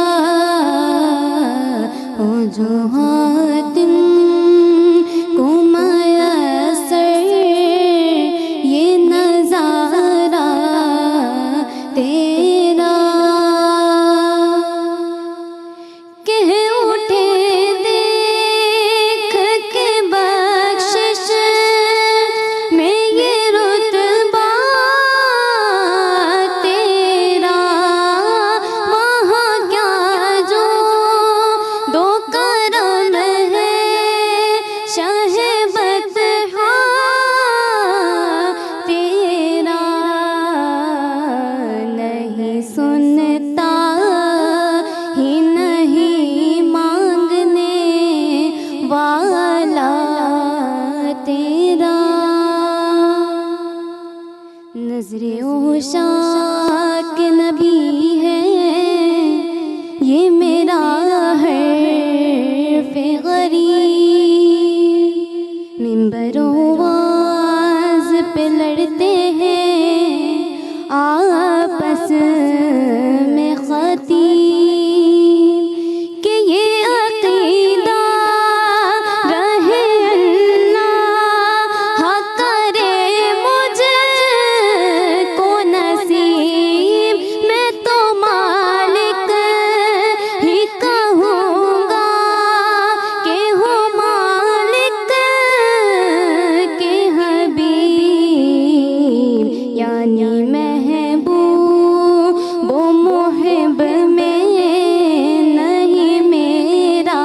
ओ जो हातिम को मयसर ये नजारा तेरा कह उठे देख के बख्शिश में ये रुतबा तेरा, वहाँ क्या जो दो करम है शहबत तेरा, नहीं सुनता ही नहीं मांगने वाला तेरा, नजरे उशाक नबी है ये मेरा हर्फ गरीब, मिंबरों वाज पे लड़ते हैं आपस में खतीब कि ये अकीदा रहे अल्लाह करे मुझे को नसीब, मैं तो मालिक ही कहूँगा कि हो मालिक के हबीब, यानी महबूब वो मुहिब में नहीं मेरा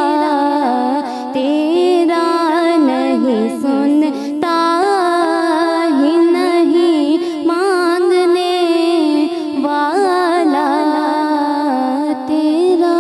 तेरा, नहीं सुनता ही नहीं मांगने वाला तेरा।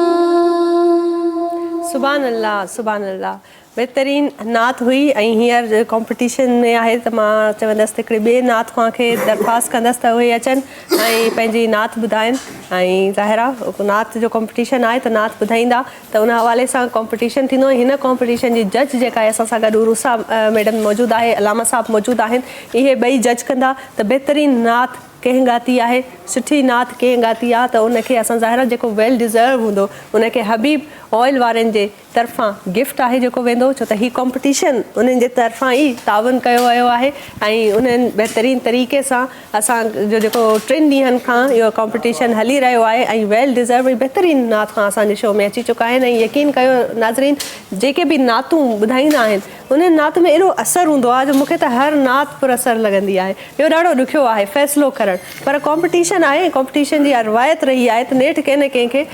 सुभान अल्लाह, सुभान अल्लाह। बहितरीन नात हुई ऐं हींअर कॉम्पिटिशन में आहे त मां चवंदसि त हिकिड़े ॿिए नात ख़्वां खे दरख़्वास्त कंदसि त उहे अचनि ऐं पंहिंजी नात ॿुधाइनि। ऐं ज़ाहिरा नात जो कॉम्पिटिशन आहे त नात ॿुधाईंदा त उन हवाले सां कॉम्पिटिशन थींदो। हिन कॉम्पिटिशन जी जज जेका आहे असां सां गॾु उरूसा मैडम मौजूदु आहे, अलामा साहब मौजूदु आहिनि। इहे ॿई जज कंदा त बहितरीन नात कंहिं ॻाती आहे, सुठी नात कंहिं ॻाती आहे, त उनखे असां ज़ाहिरा जेको वेल डिज़र्व हूंदो उनखे हबीब ऑयल वारनि जे तरफ़ां गिफ्ट आहे जेको वेंदो, छो त हीअ कॉम्पिटिशन उन्हनि जे तरफ़ां ई तावन कयो वियो आहे ऐं उन्हनि बहितरीन तरीक़े सां असांजो जेको 3 ॾींहंनि खां इहो कॉम्पिटिशन हली रहियो आहे ऐं वेल डिज़र्व बहितरीन नात खां असांजे शो में अची चुका आहिनि। ऐं यकीन कयो नाज़रीन, जेके बि नातूं ॿुधाईंदा आहिनि उन्हनि नात में एॾो असरु हूंदो आहे जो मूंखे त हर नात पुर असरु लॻंदी आहे। इहो ॾाढो ॾुखियो आहे फ़ैसिलो करणु, पर कॉम्पिटिशन आहे, कॉम्पिटिशन जी रिवायत रही आहे त नेठि कंहिं न कंहिंखे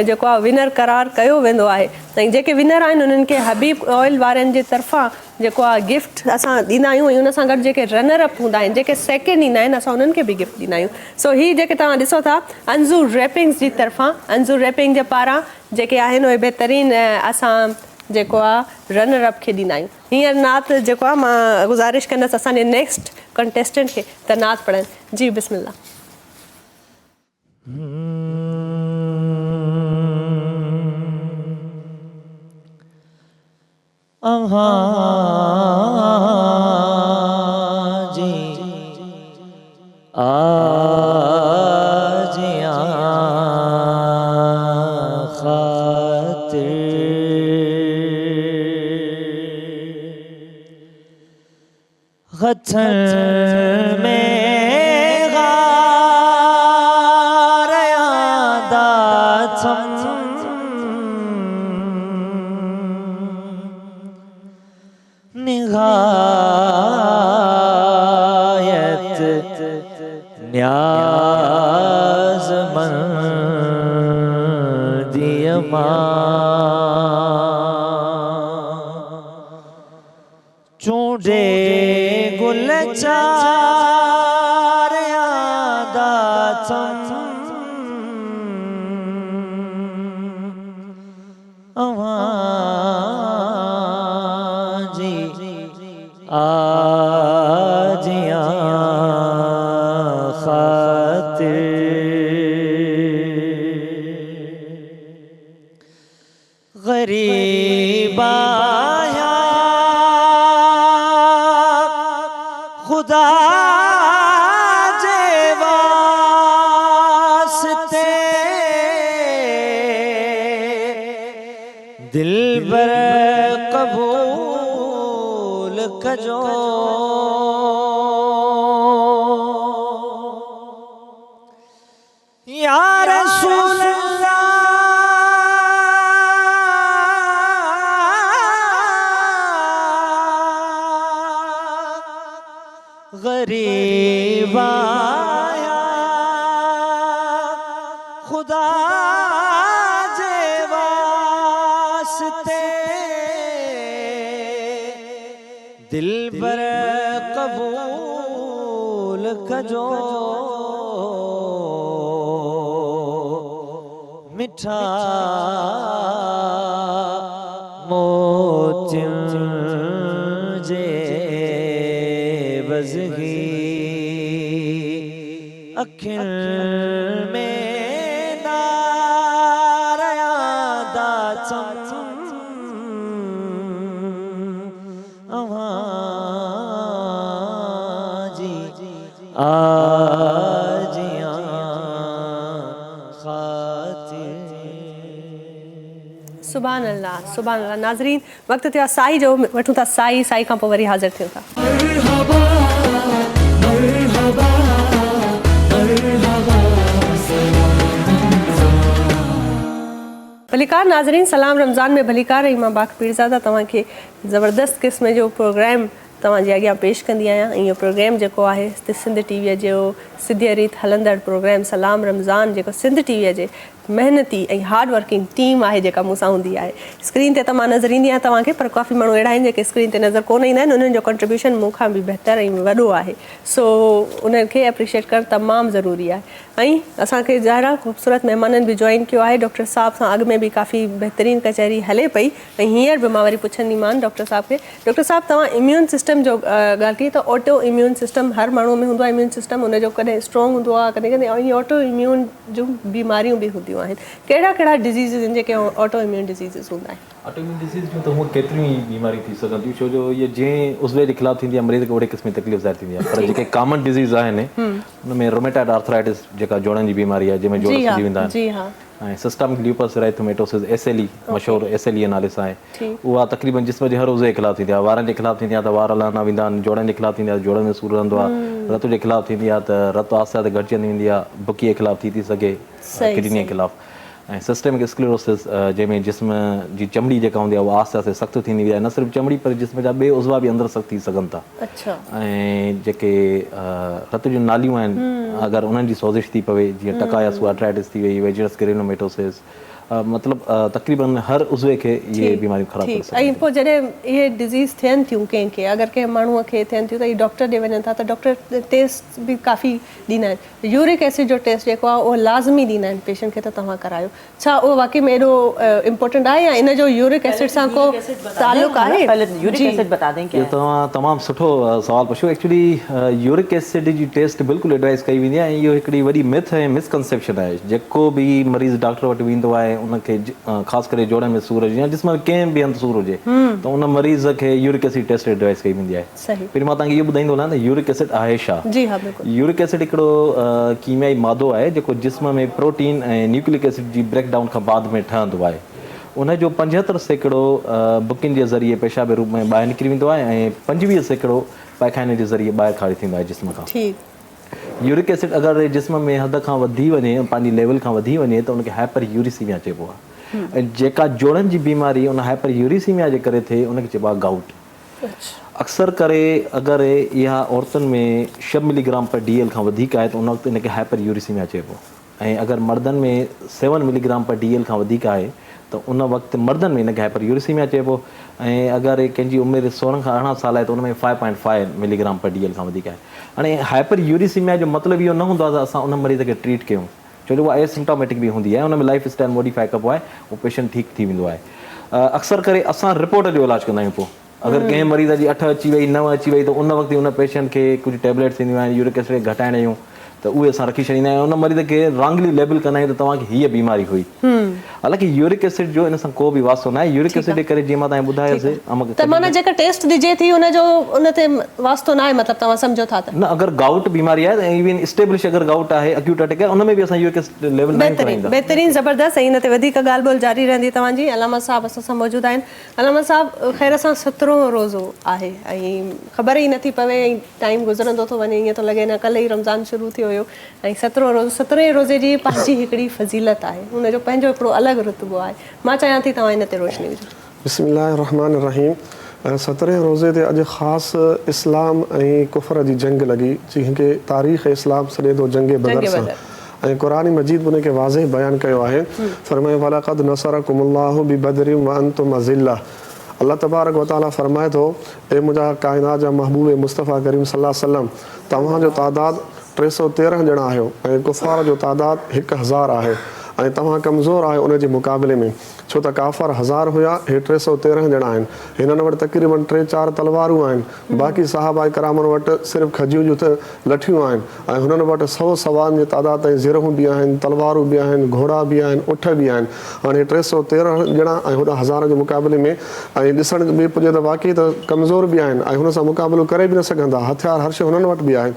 जेको आहे विनर करार कयो वेंदो आहे ऐं जेके विनर आहिनि उन्हनि खे हबीब ऑयल वारनि जे तरफ़ां जेको आहे गिफ्ट असां ॾींदा आहियूं। ऐं उन सां गॾु जेके रनर अप हूंदा आहिनि, जेके सेकेंड ईंदा आहिनि, असां उन्हनि खे बि गिफ्ट ॾींदा आहियूं। सो हीअ जेके तव्हां ॾिसो था अंज़ू रैपिंग्स जी तरफ़ां, अंज़ू रैपिंग जे पारां जेके आहिनि उहे बहितरीन असां जेको आहे रनर अप खे ॾींदा आहियूं। हींअर नात जेको आहे मां गुज़ारिश कंदसि असांजे नेक्स्ट कंटेस्टेंट खे त नात पढ़नि। जी बिस्मिल्लाह। आहा पत्थर में गार यादाथम निगायत न्याज़मंदियमा चूड़े गुलचार यादाथम अवाजी आजिया खातिर गरीब आया खुदा जे वास्ते दिल बर कबूल कजो या रसूल अल्लाह गरीब आया खुदा जे वास्ते दिल बर कबूल कजो मिठा मोतियों जे बज़गी अखिल में नार यादाथम अवाजी आजिया सुभान अल्लाह सुभान अल्लाह। नाज़रीन वक़्तु थियो आहे साई जो, वठूं था साई खां पोइ वरी हाज़िर थियूं था। भलीकार नाज़रीन, सलाम रमज़ान में भलीकार ऐं मां बाक़ पीरज़ादा तव्हांखे ज़बरदस्त क़िस्म जो प्रोग्राम तव्हांजे अॻियां पेश कंदी आहियां। इहो प्रोग्राम जेको आहे सिंध टीवीअ जो सिधे रीत हलंदड़ प्रोग्राम सलाम रमज़ान जेको सिंध टीवीअ जे महिनती ऐं हार्ड वर्किंग टीम आहे जेका मूंसां हूंदी आहे। स्क्रीन ते त मां नज़र ईंदी आहियां तव्हांखे, पर काफ़ी माण्हू अहिड़ा आहिनि जेके स्क्रीन ते नज़र कोन ईंदा आहिनि। उन्हनि जो कंट्रीब्यूशन मूंखां बि बहितर ऐं वॾो आहे, सो उन्हनि खे एप्रिशिएट करणु तमामु ज़रूरी आहे। ऐं असांखे ज़ाहिरा ख़ूबसूरत महिमाननि बि जॉइन कयो आहे। डॉक्टर साहब सां अॻु में बि काफ़ी बहितरीनु कचहरी हले पई ऐं हींअर बि मां वरी पुछंदीमान डॉक्टर साहब खे। डॉक्टर साहब, तव्हां इम्यून सिस्टम जो ॻाल्हि कई त ऑटो इम्यून सिस्टम हर माण्हू में हूंदो आहे। इम्यून सिस्टम हुनजो कॾहिं स्ट्रॉन्ग हूंदो आहे, कॾहिं कॾहिं ऐं ऑटो इम्यून जूं बीमारियूं बि हूंदियूं आहिनि। कहिड़ा कहिड़ा डिज़ीज़िस आहिनि जेके ऑटो इम्यून डिज़ीज़िस हूंदा आहिनि? ऑटो इम्यून डिसीज़ जूं त हूअं केतिरियूं ई बीमारियूं थी सघनि थियूं, छो जो इहे जंहिं उज़वे जे ख़िलाफ़ु थींदी आहे मरीज़ खे ओड़े क़िस्म जी तकलीफ़ ज़ाहिर थींदी आहे। पर जेके कॉमन डिज़ीज़ आहिनि हुन में रोमेटाइड आर्थराइटिस जेका जोड़नि जी बीमारी आहे, जंहिंमें जोड़ सुजी वेंदा आहिनि, ऐं सिस्टमिक ल्यूपस एरिथेमेटोसिस SLE मशहूरु SLE नाले सां आहे। उहा तक़रीबन जिस्म जे हर उज़वे जे ख़िलाफ़ु थींदी आहे। वारनि जे ख़िलाफ़ु थींदी आहे त वार लहंदा वेंदा आहिनि, जोड़नि जे ख़िलाफ़ु थींदी आहे जोड़नि में सूरु रहंदो आहे, रत जे ख़िलाफ़ु थींदी आहे त रत आहिस्ते आहिस्ते घटिजंदी वेंदी आहे, बुकी जे ख़िलाफ़ु थी सघे, किडनी जे ख़िलाफ़ु। ऐं सिस्टमिक स्क्लेरोसिस जंहिंमें जिस्म जी चमड़ी जेका हूंदी आहे उहा आहिस्ते आहिस्ते सख़्तु थींदी वेंदी आहे। न सिर्फ़ु चमड़ी पर जिस्म जा ॿिए उज़वा बि अंदरि सख़्तु थी सघनि था। ऐं जेके रत जूं नालियूं आहिनि अगरि उन्हनि जी सोज़िश थी पवे, जीअं टकायास आर्थराइटिस थी वई, वेजिनस ग्रेनुलोमेटोसिस, मतिलबु तक़रीबन हर उज़वे खे इहे बीमारियूं ख़राबु करे सघनि। ऐं पोइ जॾहिं इहे डिज़ीज़ थियनि थियूं कंहिंखे, अगरि कंहिं माण्हूअ खे थियनि थियूं त इहे डॉक्टर ॾे वञनि था त डॉक्टर टेस्ट बि काफ़ी ॾींदा आहिनि। यूरिक एसिड जो टेस्ट जेको आहे उहो लाज़मी ॾींदा आहिनि पेशेंट खे त तव्हां करायो। छा उहो वाक़ई में एॾो इम्पोर्टेंट आहे या इन जो यूरिक एसिड सां को ताल्लुक़ आहे? तव्हां तमामु सुठो सवाल पुछियो। एक्चुअली यूरिक एसिड जी टेस्ट बिल्कुलु एडवाइस कई वेंदी आहे ऐं इहो हिकिड़ी वॾी मिथ ऐं मिसकंसेप्शन आहे। जेको बि मरीज़ डॉक्टर वटि वेंदो आहे उनखे ख़ासि करे जोड़नि में सूरु हुजे या जिस्म में कंहिं बि हंधि सूरु हुजे त उन मरीज़ खे यूरिक एसिड टेस्ट एडवाइस कई वेंदी आहे। पहिरीं मां तव्हांखे इहो ॿुधाईंदो हलां त यूरिक एसिड आहे छा। यूरिक एसिड हिकिड़ो कीमियाई मादो आहे जेको जिस्म में प्रोटीन ऐं न्यूक्लिक एसिड जी ब्रेकडाउन खां बाद में ठहंदो आहे। उनजो 75% बुकिंग जे ज़रिए पेशाब जे रूप में ॿाहिरि निकिरी वेंदो आहे ऐं 25% पैखाने जे ज़रिए ॿाहिरि खारिज थींदो आहे जिस्म खां। ठीकु। यूरिक एसिड अगरि जिस्म में हद खां वधी वञे, पंहिंजी लेवल खां वधी वञे त उनखे हाइपर यूरिसीमिया चइबो आहे। ऐं जेका जोड़नि जी बीमारी उन हाइपर यूरिसीमिया जे करे थिए उनखे चइबो आहे गाउट। अक्सर करे अगरि इहा औरतुनि में 6 मिलीग्राम पर DL खां वधीक आहे त उन वक़्तु इनखे हाइपर यूरिसीमिया चइबो। ऐं अगरि मर्दनि में 7 मिलीग्राम पर DL खां वधीक आहे त उन वक़्तु मर्दनि में इनखे हाइपर यूरिसीमिया चइबो। ऐं अगरि कंहिंजी उमिरि 16 खां 18 साल आहे त उन में 5.5 मिलीग्राम पर DL खां वधीक आहे। हाणे हाइपर यूरिसीमिया जो मतिलबु इहो न हूंदो आहे त असां उन मरीज़ खे ट्रीट कयूं, छो जो उहा एसिम्प्टोमेटिक बि हूंदी आहे, उन में लाइफ स्टाइल मॉडिफाई कबो आहे, उहो पेशेंट ठीकु थी वेंदो आहे। अक्सर करे असां रिपोर्ट जो इलाजु कंदा आहियूं। पोइ अगरि कंहिं मरीज़ जी 8 अची वई 9 अची वई त उन वक़्तु उन पेशेंट खे कुझु टैबलेट थींदियूं आहिनि यूरिक एसिड घटाइण जूं, त उहे असां रखी छॾींदा आहियूं। उन मरीज़ खे रॉन्गली लेबल कंदा आहियूं त तव्हांखे हीअ बीमारी हुई। हालांकि यूरिक एसिड जो इन सां को बि वास्तो न आहे। यूरिक एसिड जे करे जीअं मां तव्हांखे ॿुधायोसीं त माना जेका टेस्ट ॾिजे थी उनजो उन ते वास्तो न आहे, मतिलबु तव्हां सम्झो था त? न, अगरि गाउट बीमारी आहे त इवन स्टेब्लिश अगरि गाउट आहे, एक्यूट अटैक आहे, उन में बि असां यूरिक एसिड लेवल न कराईंदा। बहितरीन, ज़बरदस्त। ऐं इन ते वधीक ॻाल्हि ॿोल जारी रहंदी तव्हांजी। अलामा साहब असां सां मौजूदु आहिनि। अलामा साहब, ख़ैर असां 17 रोज़ो आहे ऐं ख़बर ई नथी पवे ऐं टाइम गुज़रंदो थो वञे, ईअं थो लॻे न कल्ह ई रमज़ान शुरू थियो हुयो। ऐं 17 रोज़े जी पंहिंजी हिकिड़ी फज़ीलत आहे, हुनजो पंहिंजो हिकिड़ो अलॻि रुतबो आहे। मां चाहियां थी तव्हां इन ते रोशनी विझो। बिस्मिल्लाहिर्रहमानिर्रहीम। 17 रोज़े ते अॼु ख़ासि इस्लाम ऐं कुफ़र जी जंग लॻी, जंहिंखे तारीख़ इस्लाम सॾे थो जंग बदर सां। ऐं क़ुरान मजीद उनखे वाज़ह बयानु कयो आहे। फरमाए वलक़द नसरकुमुल्लाहु बिबदरिन व अंतुम अज़िल्ला। अल्लाह तबारक व तआला फरमाए थो, ए मुंहिंजा काइनात जा महबूब मुस्तफ़ा करीम सल्लल्लाहु अलैहि वसल्लम, तव्हांजो तादाद 313 ॼणा आहियो ऐं कुफ़ार जो तादाद 1000 आहे ऐं तव्हां कमज़ोर आहियो उन जे मुक़ाबले में, छो त काफ़र 1000 हुया, हे 313 ॼणा आहिनि। हिननि वटि तक़रीबन 3-4 तलवारूं आहिनि, बाक़ी सहाबा किरामनि वटि सिर्फ़ु खजियूं जूं त लठियूं आहिनि ऐं हुननि वटि 100 सवारनि जे तादाद ताईं ज़िरहूं बि आहिनि, तलवारूं बि आहिनि, घोड़ा बि आहिनि, ऊठ बि आहिनि। हाणे 313 ॼणा ऐं हुन 1000 जे मुक़ाबले में ऐं ॾिसण में पुॼे त वाक़ई त कमज़ोर बि आहिनि ऐं हुन सां मुक़ाबिलो करे बि न सघंदा, हथियार हर शइ हुननि वटि बि आहे।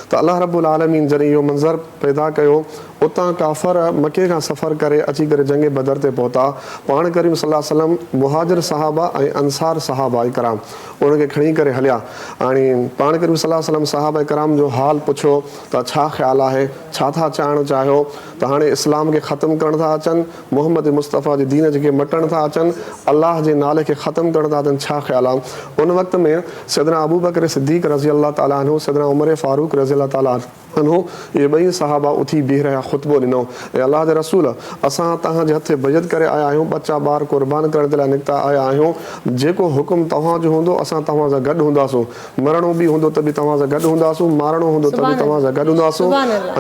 त अल्लाह रब्बुल आलमीन जॾहिं इहो मंज़र पैदा कयो, उतां काफ़र मके खां सफ़र करे अची करे जंग बदर ते पहुता। पाण करीम सल्लल्लाहु अलैहि वसल्लम मुहाजिर सहाबा ऐं अंसार सहाबा इकराम उनखे खणी करे हलिया। हाणे पाण करीम सल्लल्लाहु अलैहि वसल्लम सहाबा इकराम जो हाल पुछो त छा ख़्यालु आहे, छा था चाहिणु चाहियो, त हाणे इस्लाम खे ख़तमु करणु था अचनि, मोहम्मद मुस्तफ़ा जे दीन खे मटणु था अचनि, अलाह जे नाले खे ख़तमु करणु था अचनि, छा ख़्यालु आहे? उन वक़्त में सैयदना अबू बकर सिद्दीक़ रज़ी अल्लाह ताला अन्हु, सैयदना उमर फारूक रज़ी अल्लाह ताला अन्हु, इहे ॿई सहाबा उथी बीह रहिया, ख़ुतबो ॾिनो, ऐं अलाह जे रसूल, असां तव्हांजे हथे बजत करे आया आहियूं, बच्चा ॿार क़ुर्बान करण जे लाइ निकिता आया आहियूं, जेको हुकुम तव्हांजो हूंदो असां तव्हां सां गॾु हूंदासीं, मरणो बि हूंदो त बि तव्हां सां गॾु हूंदासीं, मारणो हूंदो त बि तव्हां सां गॾु हूंदासीं।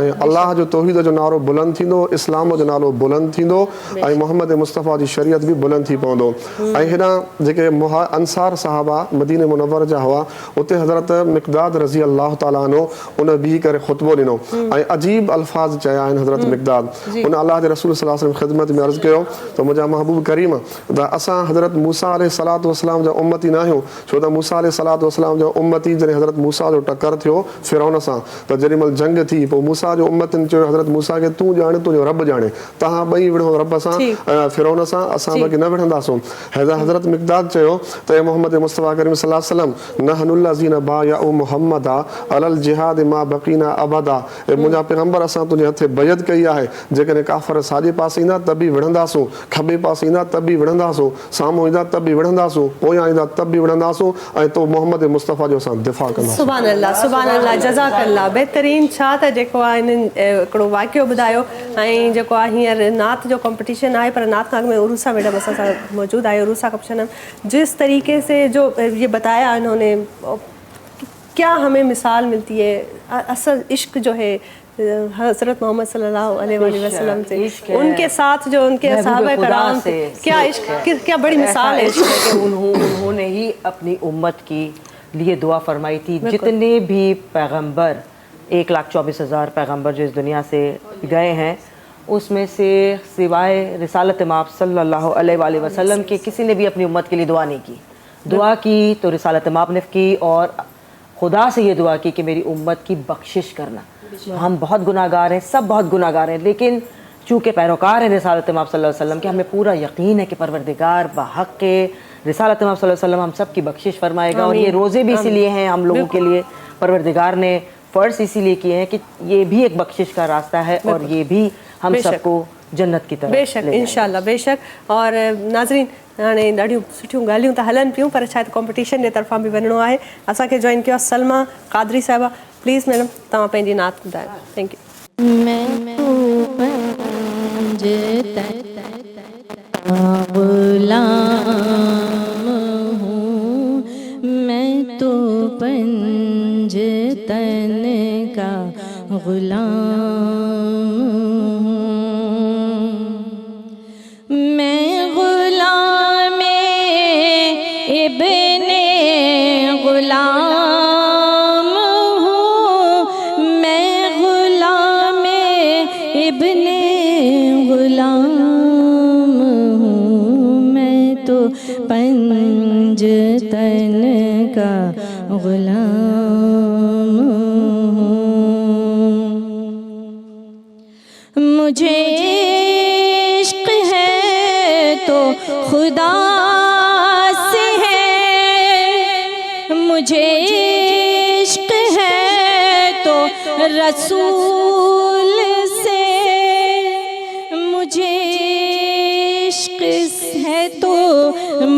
ऐं अलाह जो तौहीद जो नारो बुलंद थींदो, इस्लाम जो नालो बुलंद थींदो ऐं मोहम्मद मुस्तफ़ा जी शरीयत बि बुलंद थी पवंदो। ऐं हेॾां जेके अंसार सहाबा मदीने मुनव्वर जा हुआ, उते हज़रत मिक़दाद रज़ी अल्लाह ताला अन्हु उन बीह करे ख़ुतबो ॾिनो ऐं अजीब अल्फाज़ चया आहिनि। हज़रत मिक़दाद उन अलाह जे रसूल सल्लल्लाहु अलैहि वसल्लम ख़िदमत में अर्ज़ु कयो त मुंहिंजा महबूब करीम, त असां हज़रत मूसा अलैहिस्सलातु वस्सलाम जा उम्मती न आहियूं, छो त मूसा अलैहिस्सलातु वस्सलाम जा उम्मती जॾहिं हज़रत मूसा जो टकर थियो फिरौन सां, त जेॾी महिल जंग थी, पोइ मूसा जो उम्मतनि चयो हज़रत मूसा खे तूं ॼाणे तुंहिंजो रब ॼाणे, तव्हां ॿई विढ़ो रब सां, फिरौन सां, असां बाक़ी न विढ़ंदासूं। हज़रत मिक़दाद चयो त ए मोहम्मद मुस्तफ़ा करीम सल्लल्लाहु अलैहि वसल्लम, नहनुल्लज़ीना बायअू मुहम्मदा अलल जिहाद मा बक़ीना अबदा, ए मुंहिंजा पैगंबर असां तुंहिंजे हथे बयत कई आहे, जेकॾहिं काफ़र साॼे पासे ईंदा त बि विढ़ंदासूं, खॿे पासे ईंदा त बि विढ़ंदासूं, साम्हूं ईंदा त बि विढ़ंदासूं, पोयां ईंदा त बि विढ़ंदासूं ऐं तो मोहम्मद मुस्तफ़ा जो असां दिफ़ा कंदासीं। सुभान अल्लाह, सुभान अल्लाह, जज़ाकल्लाह। बहितरीन। छा त जेको आहे हिननि हिकिड़ो वाक़ियो ॿुधायो ऐं जेको आहे हींअर नात जो कॉम्पिटिशन आहे, पर नात खां अॻु में उरूसा मैडम असां सां मौजूदु आहे। उरूसा का पूछना, जिस तरीके से जो ये बताया इन्होंने, क्या हमें मिसाल मिलती है असल इश्क जो है हज़रत मोहम्मद सल्लल्लाहु अलैहि वसल्लम से, उनके साथ जो उनके सहाबा कराम थे, क्या इश्क, क्या बड़ी मिसाल है इश्क कि उन्होंने ही अपनी उम्मत की लिए दुआ फरमाई थी। जितने भी पैगंबर 1,24,000 पैगंबर जो इस दुनिया से गए हैं, उसमें से सिवाय रिसालत माप सल्लल्लाहु अलैहि वसल्लम के किसी ने भी अपनी उम्मत के लिए दुआ नहीं की। दुआ की तो रिसालत माप ने की और खुदा से ये दुआ की कि मेरी उम्मत की बख्शिश करना। हम बहुत गुनाहगार हैं, सब बहुत गुनाहगार हैं, लेकिन चूँकि पैरोकार है रिसालत इमाम सल्लल्लाहु अलैहि वसल्लम के, हमें पूरा यकीन है कि परवरदिगार बहक़ के रिसालत इमाम सल्लल्लाहु अलैहि वसल्लम हम सब की बख्शिश फरमाएगा। और ये रोज़े भी इसीलिए हैं हम लोगों के लिए, परवरदिगार ने फ़र्ज़ इसीलिए किए हैं कि ये भी एक बख्शिश का रास्ता है और ये भी हम सबको जन्नत की तरफ बेशक इंशाल्लाह बेशक। और नाज़रीन हाणे ॾाढियूं सुठियूं ॻाल्हियूं त हलनि पियूं, पर शायदि कॉम्पिटिशन जे तरफ़ां बि वञिणो आहे। असांखे जॉइन कयो आहे सलमा कादरी साहिबा। प्लीज़ मैडम तव्हां पंहिंजी नात ॿुधायो। Thank U. मैं तो गुलाम हूँ, मैं तो पंजतन का गुलाम हूँ। मैं गुलाम इब्ने गुलाम हूँ, मैं गुलाम इब्ने गुलाम हूँ, मैं तो पंजतन का गुलाम हूँ। मुझे इश्क है तो खुदा से है, मुझे इश्क है तो रसूल से, मुझे इश्क है तो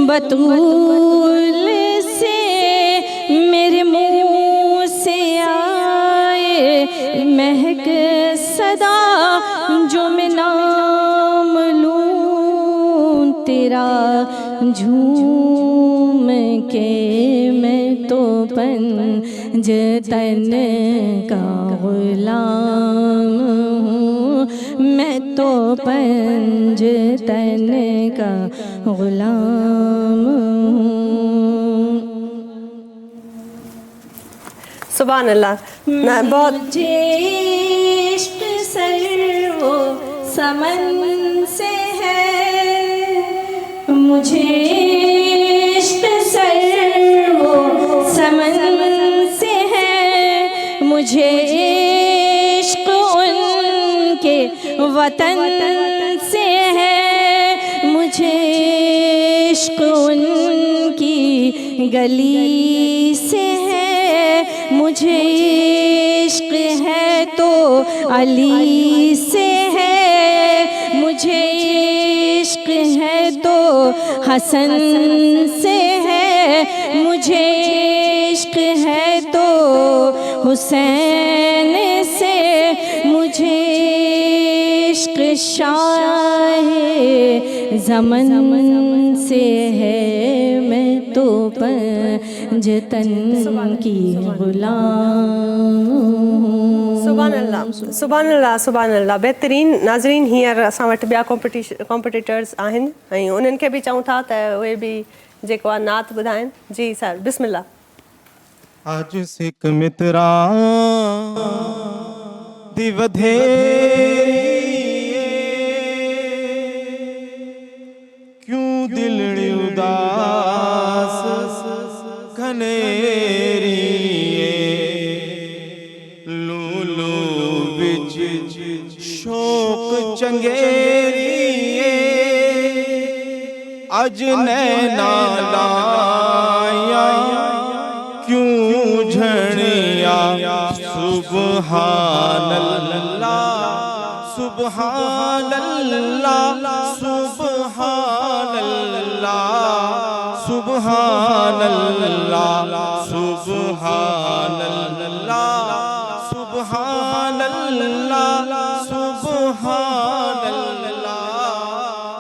बतूल से, मेरे मुँह से आए महक सदा जो मैं नाम लूं तेरा झूम के, मैं तो पंजतन का गुलाम हूँ, मैं तो पंजतन का गुलाम हूँ। सुभान अल्लाह। बहुत मुझे इश्क सर्वो समन से है, मुझे इश्क सर्वो समन से है, मुझे इश्क उनके वतन से है, मुझे इश्क उनकी गली से है, मुझे इश्क है तो अली से है, मुझे इश्क है तो हसन से है, मुझे इश्क है तो हुसैन से, मुझे इश्क शाह ज़मन से है, मैं तो पंजतन की गुलाम हूँ। सुभान अल्लाह सुभान अल्लाह सुभान अल्लाह। बहितरीन। नाज़रीन हींअर असां वटि ॿिया कॉम्पिटिटर्स आहिनि ऐं उन्हनि खे बि चऊं था त उहे बि जेको आहे नात ॿुधाइनि। जी सर बिस्मिल्लाह। आज सिक मित्रा दी वधेरी क्यों दिलड़ी उदास घनेरी लूलू बिच शोक चंगेरी अज नैना लाया क्यों झड़िया सुबहान अल्लाह सुबहान अल्लाह सुबहान अल्लाह सुबहान अल्लाह सुबहान अल्लाह सुबहान अल्लाह सुबहान अल्लाह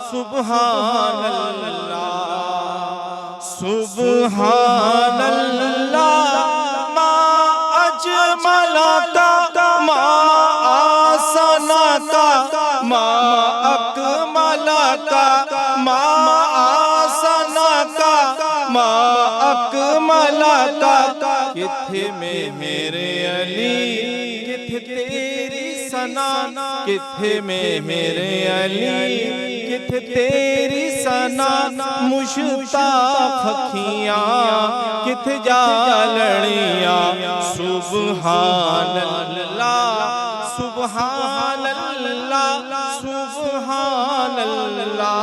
सुबहान अल्लाह सुबहान अल्लाह मा अजमला का मा आसना का मा अकमला का मा आसना का मा अकमला का किथे में मेरे अली किथे तेरी सना किथे में मेरे अली किथे तेरी सना मुश्ताक अखियां किथे जालड़ियां सुबहान अल्लाह सुबहान अल्लाह सुबहान अल्लाह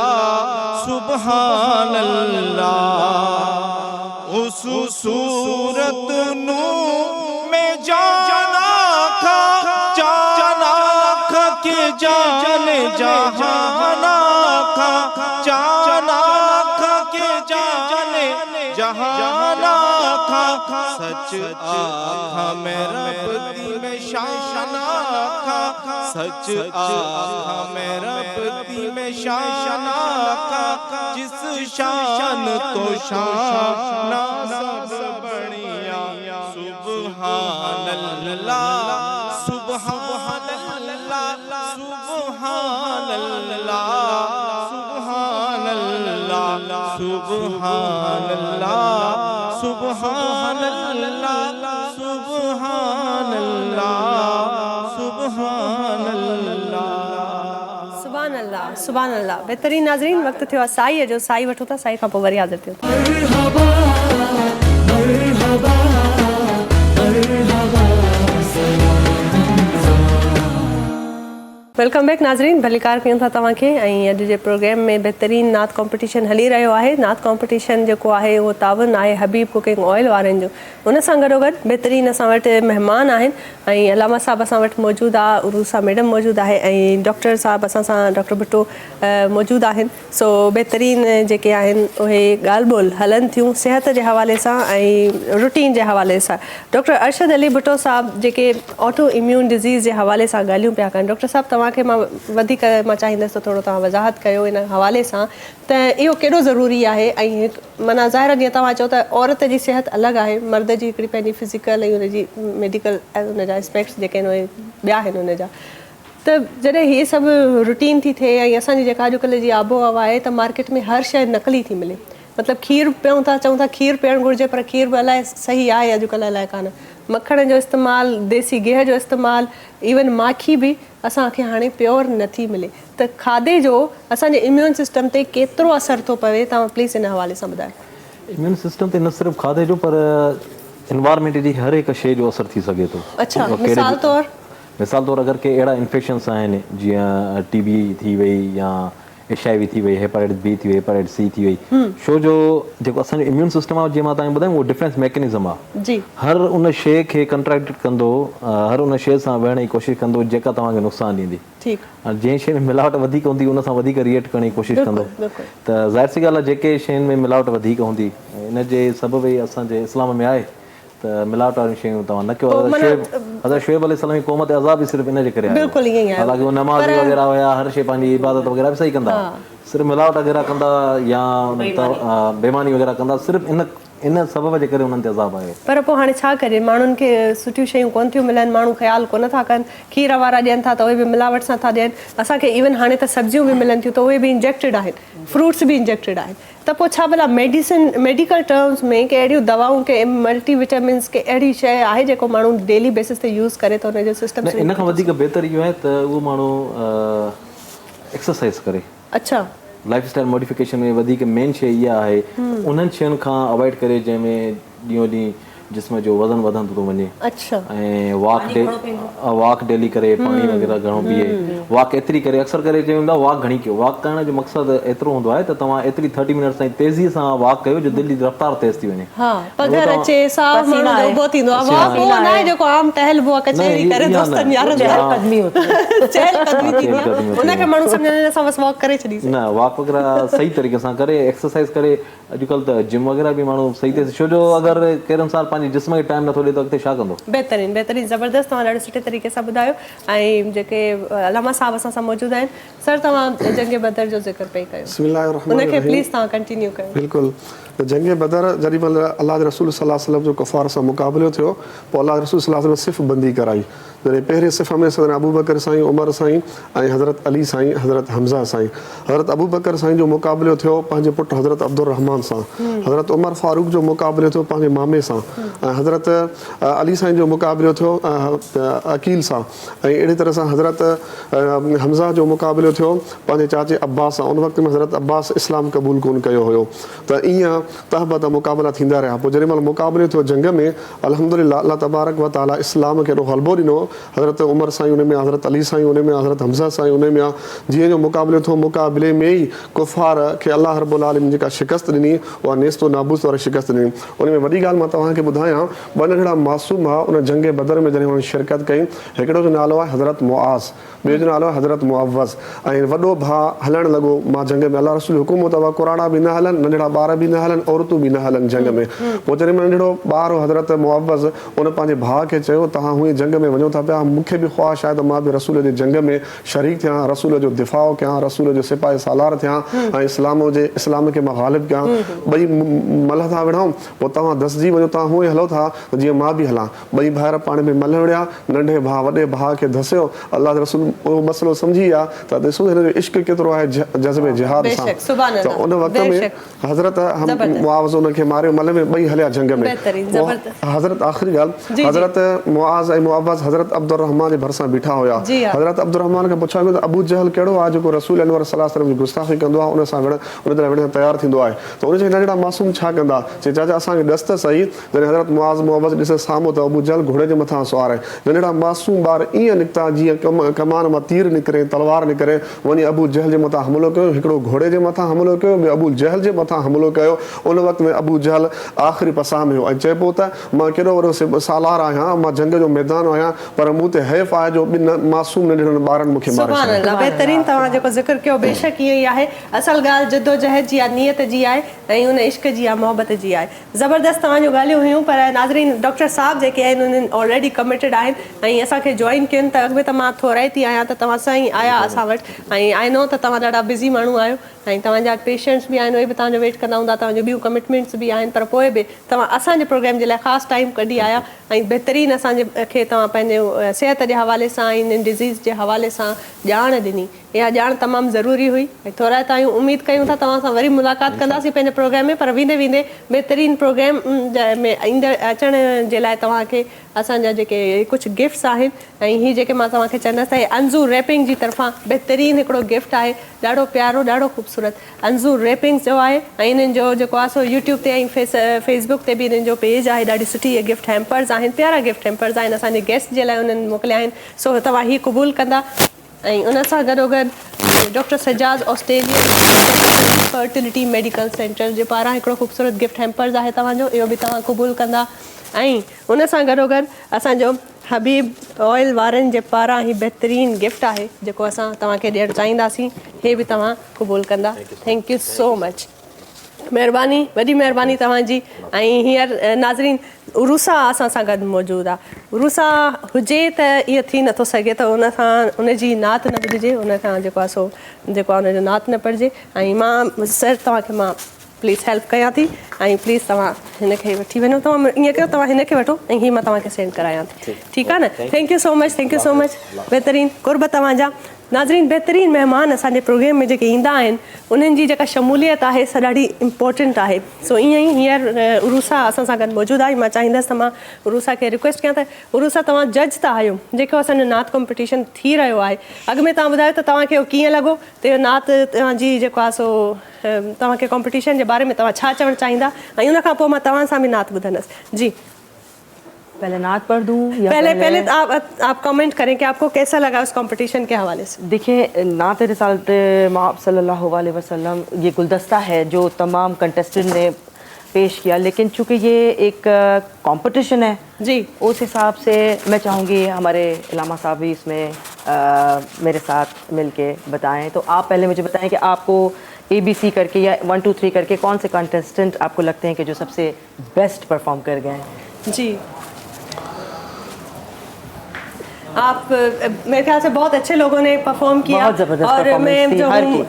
सुबहान अल्लाह उस सूरत नू में जाना खा के जाने जहाना खा जाना खा के जाने जहाना खा सच आखा मैं रब दी में शाना खा सच आखा मैं रब दी में शाना खा जिस शान तो शाना सब बढ़िया सुबहान अल्लाह सुबहान अल्लाह सुबहान अल्लाह सुबहान अल्लाह सुबहान अल्लाह सुबहान अल्लाह सुबहान अल्लाह सुबहान अल्लाह सुभान अल्लाह सुभान अल्लाह। बहितरीन नाज़रीन, वक़्तु थियो आहे साईअ जो। साई वठो था, साई खां पोइ वरी हाज़िर थियो। वेलकम बैक नाज़रीन, भलीकार कयूं था तव्हांखे। ऐं अॼु जे प्रोग्राम में बहितरीन नात कॉम्पिटिशन हली रहियो आहे। नात कॉम्पिटिशन जेको आहे उहो तावन आहे हबीब कुकिंग ऑयल वारनि जो। उन सां गॾोगॾु बहितरीन असां वटि महिमान आहिनि ऐं अलामा साहब असां वटि मौजूदु आहे, उरूसा मैडम मौजूदु आहे ऐं डॉक्टर साहब असां सां डॉक्टर भुट्टो मौजूदु आहिनि। सो बहितरीन जेके आहिनि उहे ॻाल्हि ॿोल हलनि थियूं सिहत जे हवाले सां ऐं रूटीन जे हवाले सां। डॉक्टर अरशद अली भुट्टो साहब जेके ऑटो इम्यून डिज़ीज़ जे हवाले सां ॻाल्हियूं पिया कनि। डॉक्टर साहब तव्हांखे मां वधीक मां चाहींदसि त थोरो तव्हां वज़ाहत कयो इन हवाले सां त इहो केॾो ज़रूरी आहे। ऐं माना ज़ाहिर जीअं तव्हां चओ त औरत जी सिहत अलॻि आहे, मर्द जी हिकिड़ी पंहिंजी फिज़िकल ऐं हुनजी मेडिकल उनजा एस्पेक्ट्स जेके आहिनि उहे ॿिया आहिनि उनजा। त जॾहिं इहे सभु रूटीन थी थिए ऐं असांजी जेका अॼुकल्ह जी आबो हवा आहे त मार्केट में हर शइ नकली थी मिले। मतिलबु खीरु पियूं था, चऊं था खीरु पीअणु घुरिजे, पर खीर बि अलाए सही आहे अॼुकल्ह अलाए कान। मखण जो इस्तेमालु, देसी गिह जो इस्तेमालु, इवन माखी बि असांखे हाणे प्योर नथी मिले। त खाधे जो असांजे इम्यून सिस्टम ते केतिरो असरु थो पवे, तव्हां प्लीज़ इन हवाले सां ॿुधायो। इम्यून सिस्टम ते न सिर्फ़ु खाधे जो पर एनवायरमेंट जी हर हिकु शइ जो असरु थी सघे थो। अच्छा, मिसाल तौरु अगरि के अहिड़ा इन्फेक्शन्स आहिनि जीअं टीबी थी वई या HIV थी वई, हेपाटाइटिस B थी वई, हेपाटाइटिस C थी वई, छो जो जेको असांजो इम्यून सिस्टम आहे जीअं मां तव्हांखे ॿुधायां उहो डिफेंस मैकेनिज़म आहे जी। हर उन शइ खे कंट्रैक्ट कंदो, हर उन शइ सां विहण जी कोशिशि कंदो जेका तव्हांखे नुक़सानु ॾींदी। ठीकु। जंहिं शइ में मिलावट वधीक हूंदी उन सां वधीक रिएक्ट करण जी कोशिशि कंदो। त ज़ाहिर सी ॻाल्हि आहे जेके शयुनि में मिलावट वधीक हूंदी इन जे सबबु ई असांजे इस्लाम में आहे त मिलावट वारियूं शयूं तव्हां न कयो। हज़रत शुएब अलैहिस्सलाम जी क़ौम ते अज़ाब बि सिर्फ़ु इन जे करे आहे। बिल्कुलु ईअं ई आहे। हालांकि उहे नमाज़ी वग़ैरह हुया, हर शइ पंहिंजी इबादत वग़ैरह बि सही कंदा, सिर्फ़ु मिलावट वग़ैरह कंदा या बेईमानी वग़ैरह कंदा, सिर्फ़ु इन सबब जे करे उन्हनि ते अज़ाब आहे। पर पोइ हाणे छा करे, माण्हुनि खे सुठियूं शयूं कोन थियूं मिलनि, माण्हू ख़्यालु कोन था कनि, खीर वारा ॾियनि था त उहे बि मिलावट सां था ॾियनि। असांखे इवन हाणे त सब्जियूं बि मिलनि थियूं त उहे बि इंजेक्टेड आहिनि, फ्रूट्स बि इंजेक्टेड आहिनि। त पोइ छा भला मेडिकल टर्म्स में के अहिड़ियूं दवाऊं के मल्टीविटामिन्स के अहिड़ी शइ आहे जेको माण्हू डेली बेसिस ते यूज़ करे त हुनजो सिस्टम। इन खां वधीक बहितर इहो आहे त उहो माण्हू एक्सरसाइज़ करे। अच्छा, लाइफ स्टाइल मॉडिफिकेशन में वधीक मेन शइ इहा आहे उन्हनि शयुनि खां अवॉइड करे जंहिंमें ॾींहों ॾींहुं जिस्म जो वज़न वधंदो थो वञे। अच्छा। ऐं वॉक डेली करे, पाणी वग़ैरह घणो पीए, वॉक एतिरी करे, अक्सर करे चई हूंदा वॉक घणी कयो। वॉक करण जो मक़सदु एतिरो हूंदो आहे त तव्हां एतिरी 30 मिनट ताईं तेज़ीअ सां वॉक कयो जो दिलि जी रफ़्तार तेज़ थी वञे। पघर अचे, साहु माण्हू उभो थींदो आहे। वॉक उहो न आहे जेको आम टहलबो आहे कचहरी करे दोस्तनि यारनि चहलकदमी होती है। चहलकदमी थींदी आहे, उनखे माण्हू सम्झंदा असां बसि वॉक करे छॾीसीं। न, वॉक वग़ैरह सही तरीक़े सां करे, एक्सरसाइज़ करे। अॼुकल्ह त जिम वग़ैरह बि माण्हू सही थिए, छो जो अगरि कहिड़े अनुसार पंहिंजे जिस्म खे टाइम नथो ॾिए त अॻिते छा कंदो। बहितरीन बहितरीन, ज़बरदस्त, तव्हां ॾाढे सुठे तरीक़े सां ॿुधायो। ऐं जेके अलामा साहब असां सां मौजूदु आहिनि, सर तव्हां जंग बदर जो ज़िक्र पई कयो, उनखे प्लीज़ तव्हां कंटिन्यू कयो। बिल्कुलु। जंग बदर जॾहिं महिल अलाह रसूल सल्लल्लाहु अलैहि वसल्लम जो कुफ़ार सां मुक़ाबिलो थियो, पोइ अलाह रसूल सल्लल्लाहु अलैहि वसल्लम सिफ़ बंदी कराई। जॾहिं पहिरें सिफ़ में सदर अबू बकर साईं, उमर साईं ऐं हज़रत अली साईं, हज़रत हमज़ा साईं। हज़रत अबू बकर साईं जो मुक़ाबिलो थियो पंहिंजे पुटु हज़रत अब्दुर रहमान सां। हज़रत उमर फारूक जो मुक़ाबिलो थियो पंहिंजे मामे सां। ऐं हज़रत अली साईं जो मुक़ाबिलो थियो अकील सां। ऐं अहिड़ी तरह सां हज़रत हमज़ा जो मुक़ाबिलो थियो पंहिंजे चाचे अब्बास सां। उन वक़्त में हज़रत अब्बास इस्लाम क़बूल कोन कयो हुयो। त ईअं तहबत मुक़ाबिला थींदा रहिया। पोइ जेॾी महिल मुक़ाबिलो थियो जंग में, अल्हम्दुलिल्लाह अल्लाह तबारक व तआला इस्लाम खे एॾो ग़लबो ॾिनो हज़रत उमर साईं उन में, हज़रत अली साईं उन में, हज़रत हमज़ा साईं उन में आहे। जीअं जो मुक़ाबले थो, मुक़ाबले में ई कुफ़ार खे अल्लाह रब्बुल आलमीन जेका शिकस्त ॾिनी उहा नेस्तो नाबूस वारी शिकस्त ॾिनी। उन में वॾी ॻाल्हि मां तव्हांखे ॿुधायां, ॿ नंढड़ा मासूम हुआ उन जंग बदर में जॾहिं हुननि शिरकत कई। हिकिड़ो जो नालो आहे हज़रत मुआज़, ॿियो जो नालो आहे हज़रत मुअव्वज़। ऐं वॾो भाउ हलणु लॻो मां जंग में, अल्लाह रसूल हुकुम अथव कुराड़ा बि न हलनि, नंढड़ा ॿार बि न हलनि, औरतूं बि न हलनि जंग में। पोइ जॾहिं नंढड़ो ॿार हो हज़रत मुअव्वज़, उन पंहिंजे भाउ खे चयो तव्हां हुई जंग में वञो था पिया, मूंखे बि ख़्वाहिश आहे त मां बि रसूल जे जंग में शरीक थियां, रसूल जो दिफ़ाउ कयां, रसूल जो सिपाही सालार थियां ऐं इस्लाम खे मां ग़ालिब कयां। ॿई मल था विढ़ूं, पोइ तव्हां दसिजी वञो, तव्हां हूअं हलो था जीअं मां बि हलां। ॿई भाइर पाण में मल विढ़िया, नंढे भाउ वॾे भाउ खे धसियो। अल्लाह रसूल उहो मसइलो सम्झी विया त ॾिसो हिन जो इश्क केतिरो आहे जज़्बे जिहाद सां। त उन वक़्त में हज़रत मुआज़ उनखे मारियो, मल में ॿई हलिया जंग में। हज़रत आख़िरी ॻाल्हि, हज़रत मुआज़ ऐं मुअव्वज़ हज़रत अब्दुर्रहमान जे भरिसां बीठा हुया। हज़रत अब्दुर्रहमान खे पुछियो त अबू जहल कहिड़ो आहे जेको रसूल अनवर सल्लल्लाहु अलैहि वसल्लम जी गुस्ताख़ी कंदो आहे, उन सां उन तरह विढ़ण तयारु थींदो आहे। त उन जे नंढड़ा मासूम छा कंदा, चई चाचा असांखे ॾस त सही। जॾहिं हज़रत मुआज़ मुअव्वज़ ॾिसे साम्हूं त अबू जहल घोड़े जे मथां सुवार आहे। नंढड़ा मासूम ॿार ईअं निकिता जीअं कमान मां तीर निकिरे, तलवार निकिरे, वञी अबू जहल जे मथां हमलो कयो। हिकिड़ो घोड़े जे मथां हमलो कयो, ॿियो अबू जहल जे मथां हमलो कयो। उन वक़्त में अबू जहल आख़िरी पसाह में हो ऐं चए पियो त मां केॾो वॾो सालार आहियां, मां जंग जो मैदान आहियां, पर मूं ते हैफ़ आहे जो ॿिनि मासूम नंढड़नि ॿारनि मूंखे मारे छॾियो। बहितरीन तव्हां जेको ज़िक्र कयो बेशक ईअं ई आहे। असल ॻाल्हि जद्दोजहद जी आहे, नियत जी आहे ऐं उन इश्क जी आहे, मोहबत जी आहे। ज़बरदस्त तव्हांजूं ॻाल्हियूं हुयूं, पर नाज़रीन डॉक्टर साहब जेके आहिनि उन्हनि ऑलरेडी कमिटेड आहिनि ऐं असांखे जॉइन कयुनि। त अॻु में त मां थोराइती आहियां त तव्हां सां ई आया असां वटि, ऐं आई नो त तव्हां ॾाढा बिज़ी माण्हू आहियो ऐं तव्हांजा पेशेंट्स बि आहिनि, उहे बि तव्हांजो वेट कंदा हूंदा, तव्हांजो ॿियूं कमिटमेंट्स बि आहिनि, पर पोइ बि तव्हां असांजे प्रोग्राम जे लाइ ख़ासि टाइम कढी आया ऐं बहितरीनु असांखे तव्हां पंहिंजे सिहत जे हवाले सां ऐं इन्हनि डिज़ीज़ जे हवाले सां ॼाण ॾिनी। इहा ॼाण तमामु ज़रूरी हुई ऐं थोराइता आहियूं। उमेदु कयूं था तव्हां सां वरी मुलाक़ात कंदासीं पंहिंजे प्रोग्राम में, पर वेंदे वेंदे बहितरीनु प्रोग्राम में ईंदड़ अचण जे लाइ तव्हांखे असांजा जेके कुझु गिफ्ट्स आहिनि ऐं हीअ जेके मां तव्हांखे चवंदसि त अंज़ू रैपिंग जी तरफ़ां बहितरीनु हिकिड़ो गिफ्ट आहे, ॾाढो प्यारो, ॾाढो ख़ूबसूरत अंज़ू रैपिंग्स जो आहे। ऐं इन्हनि जो जेको आहे सो यूट्यूब ते ऐं फेसबुक ते बि इन्हनि जो पेज आहे। ॾाढी सुठी इहे गिफ्ट हैम्पर्स आहिनि, प्यारा गिफ्ट हैम्पर्स आहिनि, असांजे गेस्ट जे लाइ उन्हनि मोकिलिया आहिनि। सो तव्हां हीअ क़बूलु कंदा। ऐं उन सां गॾोगॾु डॉक्टर सजाज़ ऑस्ट्रेलियन फर्टिलिटी मेडिकल सेंटर जे पारां हिकिड़ो ख़ूबसूरत गिफ्ट हैम्पर्स आहे तव्हांजो, इहो बि तव्हां क़बूलु कंदा। ऐं उन सां गॾोगॾु असांजो हबीब ऑयल वारनि जे पारां ही बहितरीनु गिफ्ट आहे जेको असां तव्हांखे ॾियणु चाहींदासीं, हे बि तव्हां क़बूलु कंदा। थैंक यू सो मच, महिरबानी, वॾी महिरबानी तव्हांजी। ऐं हींअर नाज़रीन उरूसा असां सां गॾु मौजूदु आहे। उरूसा हुजे त इहो थी नथो सघे त उन सां उनजी नात न ॿुधिजे, उन खां जेको आहे सो जेको आहे उनजो नात न पढ़िजे। ऐं मां सर तव्हांखे मां प्लीज़ हेल्प कयां थी ऐं प्लीज़ तव्हां हिनखे वठी वञो। तव्हां ईअं कयो, तव्हां हिनखे वठो ऐं हीअ मां तव्हांखे सेंड करायां थी, ठीकु आहे न? Thank you so much, thank you so much. बहितरीनु कुर्ब तव्हांजा। नाज़रीन बहितरीनु महिमान असांजे प्रोग्राम में जेके ईंदा आहिनि उन्हनि जी जेका शमूलियत आहे सा ॾाढी इम्पोर्टेंट आहे। सो ईअं ई हींअर उरूसा असां सां गॾु मौजूदु आहे। मां चाहींदसि त मां उरूसा खे रिक्वेस्ट कयां त उरूसा तव्हां जज था आहियो जेको असांजो नात कॉम्पिटिशन थी रहियो आहे। अॻु में तव्हां ॿुधायो त तव्हांखे कीअं लॻो त नात तव्हांजी जेको आहे सो तव्हांखे कॉम्पिटिशन जे बारे में तव्हां छा चवणु चाहींदा, ऐं उन खां पोइ मां तव्हां सां बि नात ॿुधंदसि। जी पहले नात पढ़ दूँ या पहले आप कमेंट करें कि आपको कैसा लगा उस कंपटीशन के हवाले से। देखिए, नात रिसालत मआब सल्लल्लाहु अलैहि वसल्लम ये गुलदस्ता है जो तमाम कंटेस्टेंट ने पेश किया, लेकिन चूँकि ये एक कंपटीशन है जी, उस हिसाब से मैं चाहूँगी हमारे इलामा साहब भी इसमें मेरे साथ मिलके बताएं। तो आप पहले मुझे बताएं कि आपको ABC करके या 1 2 3 करके कौन से कंटेस्टेंट आपको लगते हैं कि जो सबसे बेस्ट परफॉर्म कर गए हैं? जी, आप मेरे ख्याल से बहुत अच्छे लोगों ने परफॉर्म किया, बहुत ज़बरदस्त और परफॉर्मेंस मैं थी जो हर हूँ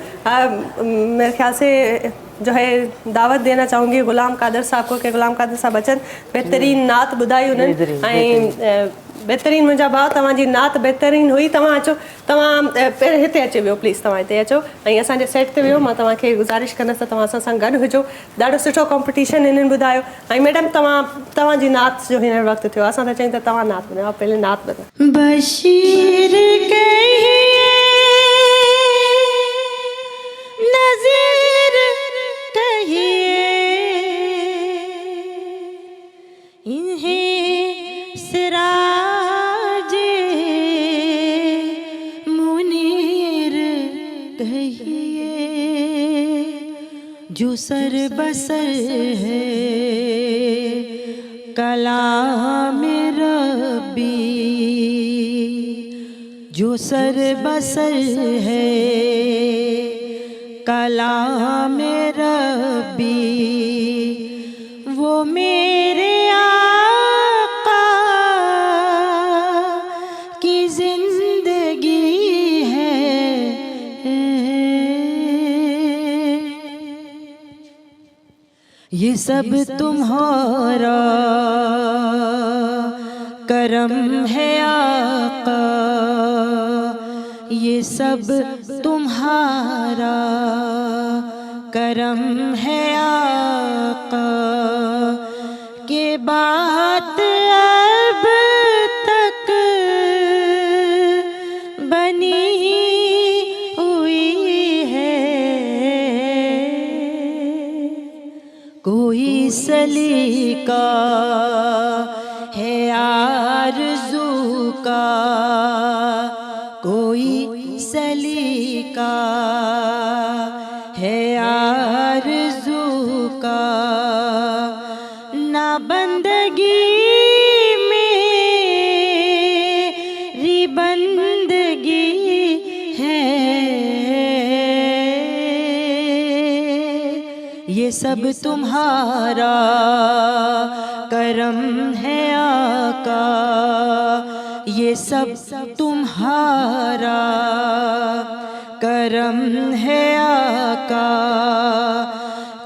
मेरे ख्याल से जो है दावत देना चाहूँगी गुलाम कादर साहब को कि गुलाम कादर साहब अचनि, बहितरीनु नात ॿुधाई उन्हनि ऐं बहितरीनु मुंहिंजा भाउ तव्हांजी नात बहितरीनु हुई। तव्हां अचो, तव्हां पहिरियों हिते अची वियो, प्लीज़ तव्हां हिते अचो ऐं असांजे सेट ते वियो। मां तव्हांखे गुज़ारिश कंदसि त तव्हां असां सां गॾु हुजो। ॾाढो सुठो कॉम्पिटिशन हिननि ॿुधायो। ऐं मैडम तव्हांजी नात जो हींअर वक़्तु थियो, असां त चयूं त तव्हां नात ॿुधायो, पहले नात ॿुधायो। बशीर कहिए नज़ीर कहिए इन्हें सिराज कहिए जो सर बसर है कलाम रब्बी, जो सर बसर है कलाम रब्बी, वो मेरे आका की जिंदगी है। ये सब तुम्हारा करम है आका, ये सब तुम्हारा करम है आका, के बात अब तक बनी हुई है। कोई सलीका है आरज़ू का, कोई सलीका है आरज़ू का, ना बंदगी मेरी बंदगी है। ये सब तुम्हारा करम है आका, ये सब तुम्हारा करम है आका,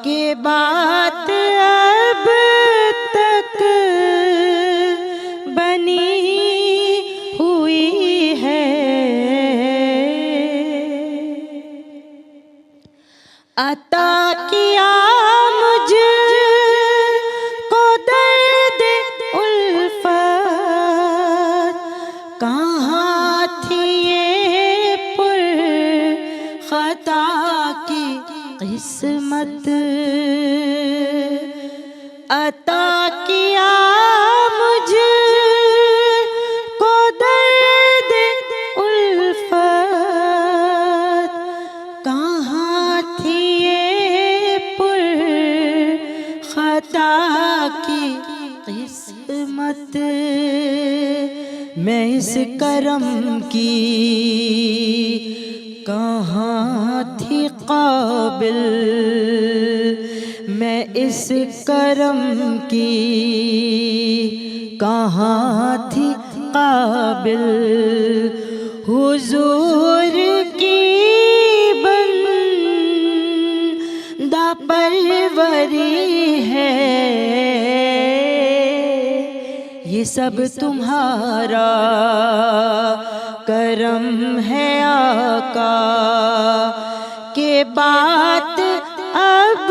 के बात अब तक बनी हुई है। अता किया मुझको दर्द उल्फत, कहाँ थी ये पुर खता की किस्मत। अता किया मुझको दर्द उल्फत, कहाँ थी ये पुर खता की किस्मत। मैं इस करम की कहाँ थी काबिल, मैं इस करम की कहाँ थी काबिल। हुजूर की बंदा परवरी है, ये सब तुम्हारा करम है आका, के बात अब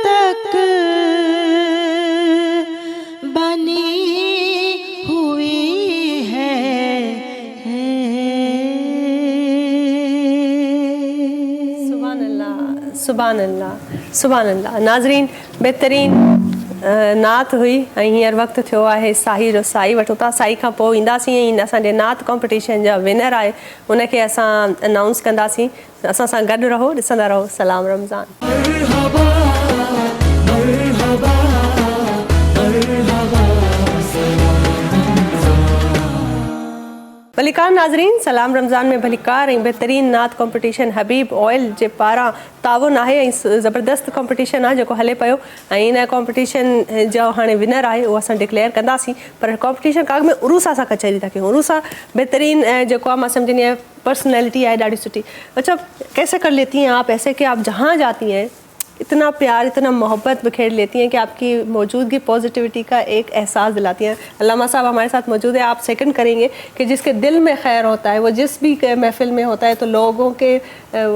तक बनी हुई है। सुभान अल्लाह, सुभान अल्लाह, सुभान अल्लाह। नाज़रीन, बेहतरीन नात हुई ऐं हींअर वक़्तु थियो आहे साही जो साई वठूं था। साई खां पोइ ईंदासीं ऐं असांजे नात कॉम्पिटिशन जा विनर आहे उनखे असां अनाउंस कंदासीं। असां सां गॾु रहो, ॾिसंदा रहो सलाम रमज़ान। भलीकार नाज़रीन, सलाम रमज़ान में भलीकार ऐं बहितरीन नात कॉम्पिटिशन हबीब ऑयल जे पारां ताउन आहे ऐं ज़बरदस्त कॉम्पिटिशन आहे जेको हले पियो ऐं इन कॉम्पिटिशन जो हाणे विनर आहे उहो असां डिक्लेयर कंदासीं। पर कॉम्पिटिशन काग में उरूसा सां कचहरी था कयूं। उरूसा बहितरीन जेको आहे मां सम्झंदी आहियां पर्सनैलिटी आहे ॾाढी सुठी। अच्छा, कैसे कर लेती हैं आप ऐसे कि आप जहाँ जाती हैं इतना प्यार, इतना मोहब्बत बिखेर लेती हैं कि आपकी मौजूदगी पॉजिटिविटी का एक एहसास दिलाती हैं। अल्लामा साहब हमारे साथ मौजूद है। आप सेकंड करेंगे कि जिसके दिल में खैर होता है वो जिस भी महफिल में होता है तो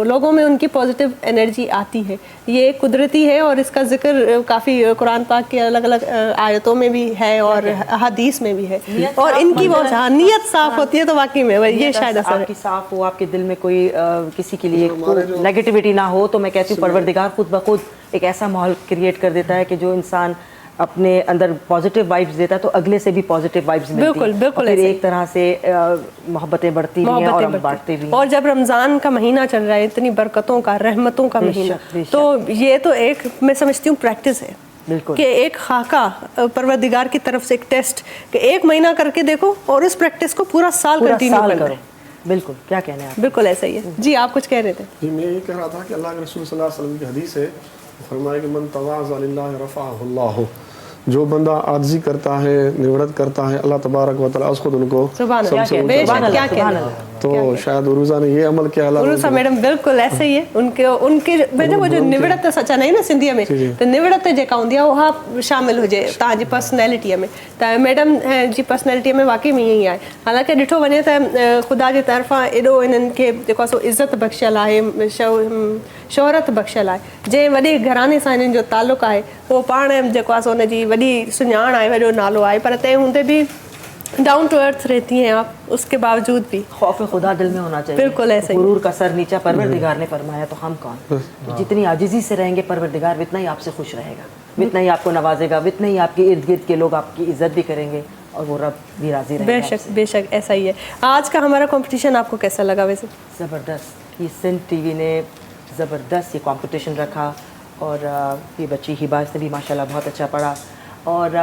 लोगों में उनकी पॉजिटिव एनर्जी आती है। ये कुदरती है और इसका जिक्र काफ़ी कुरान पाक के अलग अलग आयतों में भी है और हदीस में भी है। और इनकी बहुत नीयत साफ़ होती है तो वाकई में ये शायद असर आपकी साफ हो, आपके दिल में कोई किसी के लिए नेगेटिविटी ना हो, तो मैं कहती हूँ परवरदिगार खुद ब खुद एक ऐसा माहौल क्रिएट कर देता है कि जो इंसान अपने अंदर पॉजिटिव वाइब्स देता है तो अगले से भी पॉजिटिव वाइब्स मिलती बिल्कुल, हैं। बिल्कुल और फिर ऐसे एक तरह से मोहब्बतें बढ़ती भी हैं और हम बांटते भी हैं। और जब रमज़ान का महीना चल रहा है, इतनी बरकतों का, रहमतों का महीना, बेशक। तो ये तो एक मैं समझती हूँ प्रैक्टिस है बिल्कुल कि एक खाका परवरदिगार की तरफ से एक टेस्ट कि एक महीना करके देखो और इस प्रैक्टिस को पूरा साल पूरा कंटिन्यू साल करना करो। है। बिल्कुल, क्या कहने हैं आप? बिल्कुल ऐसा ही है जी। आप कुछ कह रहे थे? जी, मैं ये कह रहा था कि अल्लाह के रसूल सल्लल्लाहु अलैहि वसल्लम की हदीस है, फरमाया कि मन तवाज़ा लिल्लाहि रफ़अहुल्लाह, जो बंदा आजिज़ी करता है, निवड़त करता है, अल्लाह तबारक व तआला उसको उनको सुभान अल्लाह, सबसे ऊंचा बेशक, बनाता क्या है। कहना है? तो शायद उरूज़ा ने ये अमल किया। उरूसा मैडम बिल्कुल ऐसे ही है। उनके बेटा वो जो निवड़त सचा नहीं ना सिंधीअ में, तो निवड़त जेका हूंदी आहे उहा शामिल हुजे तव्हांजी पर्सनैलिटीअ में। त मैडम जी पर्सनैलिटीअ में वाकई में ईअं ई आहे। हालांकि ॾिठो वञे त ख़ुदा जे तरफ़ां एॾो इन्हनि खे जेको आहे सो इज़त बख़्शियल आहे, शोहरत बख़्शियल आहे, जंहिं वॾे घराने सां इन्हनि जो तालुक़ आहे उहो पाण जेको आहे सो उनजी वॾी सुञाण आहे, वॾो नालो आहे, पर तंहिं हूंदे बि डाउन टू अर्थ रहती हैं आप, उसके बावजूद भी खौफ खुदा दिल में होना चाहिए। बिल्कुल ऐसे ही। गुरूर का सर नीचा परवरदिगार ने फरमाया तो हम कौन? जितनी आजिज़ी से रहेंगे परवरदिगार उतना ही आपसे खुश रहेगा, उतना ही आपको नवाजेगा, उतना ही आपके इर्द गिर्द के लोग आपकी इज्जत भी करेंगे और वो रब भी राजी रहेगा। बेशक बेशक ऐसा ही है। आज का हमारा कंपटीशन आपको कैसा लगा वैसे? ज़बरदस्त। ये सिंध टीवी ने ज़बरदस्त ये कंपटीशन रखा और ये बच्ची हिबा ने भी माशाल्लाह बहुत अच्छा पढ़ा और